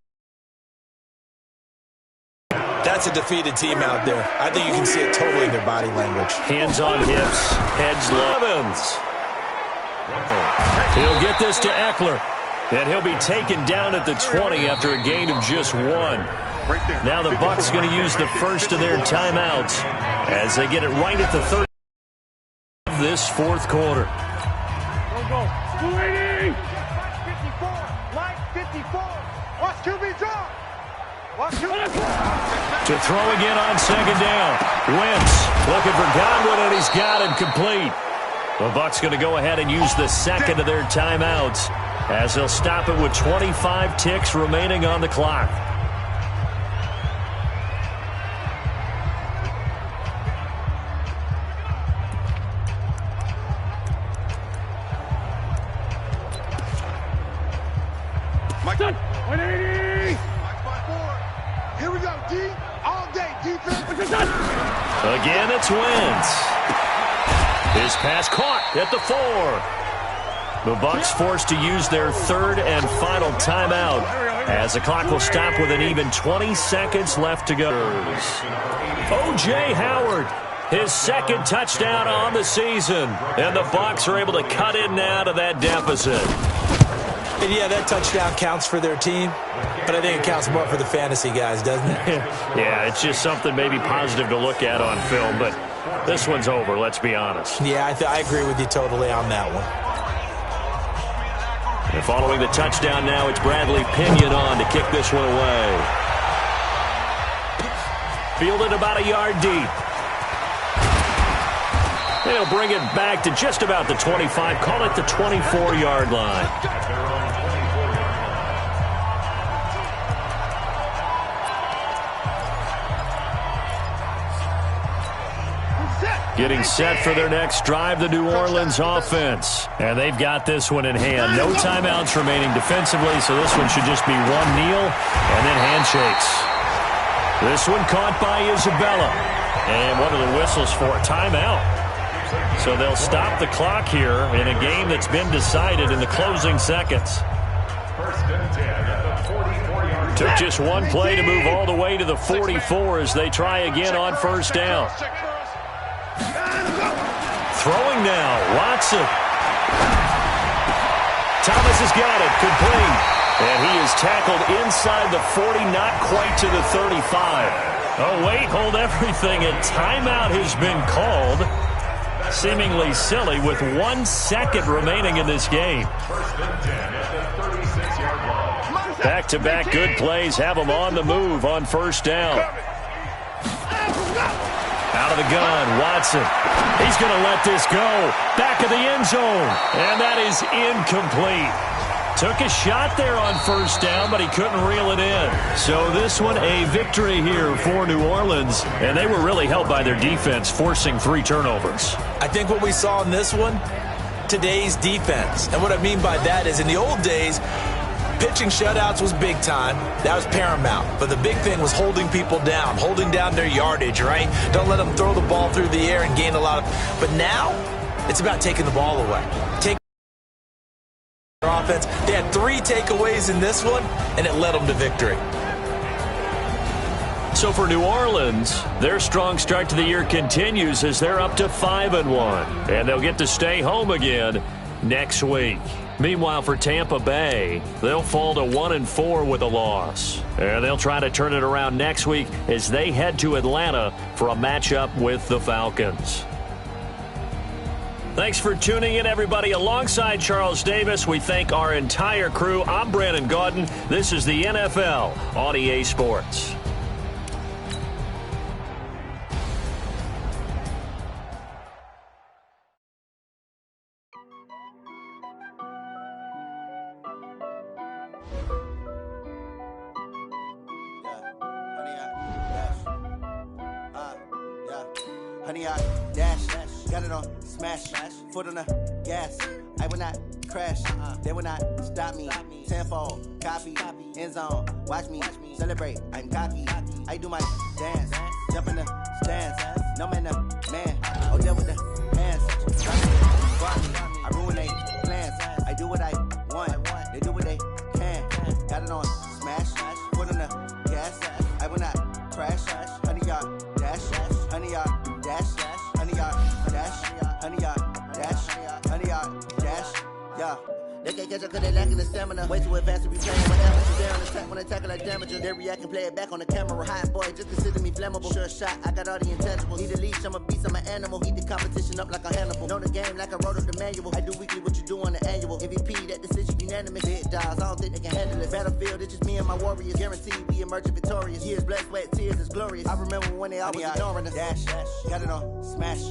That's a defeated team out there. I think you can see it totally in their body language. Hands on hips, heads low. He'll get this to Eckler. And he'll be taken down at the 20 after a gain of just 1. Now the Bucs going to use the first of their timeouts as they get it right at the 30 of this 4th quarter. Go. 280. 54. Line 54. Watch QB drop. Watch QB drop. To throw again on 2nd down. Wentz looking for Godwin, and he's got him complete. The Bucs going to go ahead and use the 2nd of their timeouts as they'll stop it with 25 ticks remaining on the clock. Mike 180. Mike 5-4. Here we go, D. All day defense. Again, it's Wentz. His pass caught at the 4. The Bucs forced to use their 3rd and final timeout as the clock will stop with an even 20 seconds left to go. O.J. Howard, his 2nd touchdown on the season, and the Bucs are able to cut in now to that deficit. And yeah, that touchdown counts for their team, but I think it counts more for the fantasy guys, doesn't it? Yeah, it's just something maybe positive to look at on film, but this one's over, let's be honest. Yeah, I agree with you totally on that one. And following the touchdown now, it's Bradley Pinion on to kick this one away. Fielded about a yard deep. They'll bring it back to just about the 25. Call it the 24-yard line. Getting set for their next drive, the New Orleans offense. And they've got this one in hand. No timeouts remaining defensively, so this one should just be one kneel and then handshakes. This one caught by Isabella. And what are the whistles for? Timeout. So they'll stop the clock here in a game that's been decided in the closing seconds. Took just one play to move all the way to the 44 as they try again on first down. Throwing now, Watson. Thomas has got it, complete. And he is tackled inside the 40, not quite to the 35. Oh, wait, hold everything. A timeout has been called. Seemingly silly with 1 second remaining in this game. Back-to-back good plays have them on the move on first down. Out of the gun, Watson. He's going to let this go. Back of the end zone. And that is incomplete. Took a shot there on first down, but he couldn't reel it in. So this one, a victory here for New Orleans. And they were really helped by their defense, forcing 3 turnovers. I think what we saw in this one, today's defense. And what I mean by that is in the old days, pitching shutouts was big time. That was paramount. But the big thing was holding people down, holding down their yardage, right? Don't let them throw the ball through the air and gain a lot of... But now, it's about taking the ball away. Take their offense. They had 3 takeaways in this one, and it led them to victory. So for New Orleans, their strong start to the year continues as they're up to 5-1. And they'll get to stay home again next week. Meanwhile, for Tampa Bay, they'll fall to 1-4 with a loss. And they'll try to turn it around next week as they head to Atlanta for a matchup with the Falcons. Thanks for tuning in, everybody. Alongside Charles Davis, we thank our entire crew. I'm Brandon Gaudin. This is the NFL on EA Sports. Honey, I dash, got it on smash, foot on the gas. I will not crash, they will not stop me. Tenfold, copy, end zone, watch me celebrate. I'm cocky, I do my dance, jump in the stands. No man, man, oh yeah with the hands. I ruin they plans. I do what I want, they do what they can. Got it on smash, foot on the gas. I will not crash, honey, y'all dash, honey, y'all. Dash, honey, y'all, dash, honey, y'all, dash, honey, y'all, dash, yeah. They can't catch up cause they lacking the stamina. Way too advanced to be playing with amateurs. They on attack when they tackle like damages. They react and play it back on the camera. Hot boy, just consider me flammable. Sure shot, I got all the intangibles. Need a leash, I'm a beast, I'm an animal. Eat the competition up like a Hannibal. Know the game like I wrote up the manual. I do weekly what you do on the annual. MVP, that decision unanimous. Big dogs, I don't think they can handle it. Battlefield, it's just me and my warriors. Guaranteed we emerging victorious. Years, blood, sweat, tears, is glorious. I remember when they always ignoring us. Dash, got it on smash,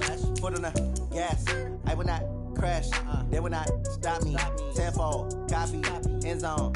foot on the gas. I will not crash, they will not stop me. Tenfold, copy, end zone,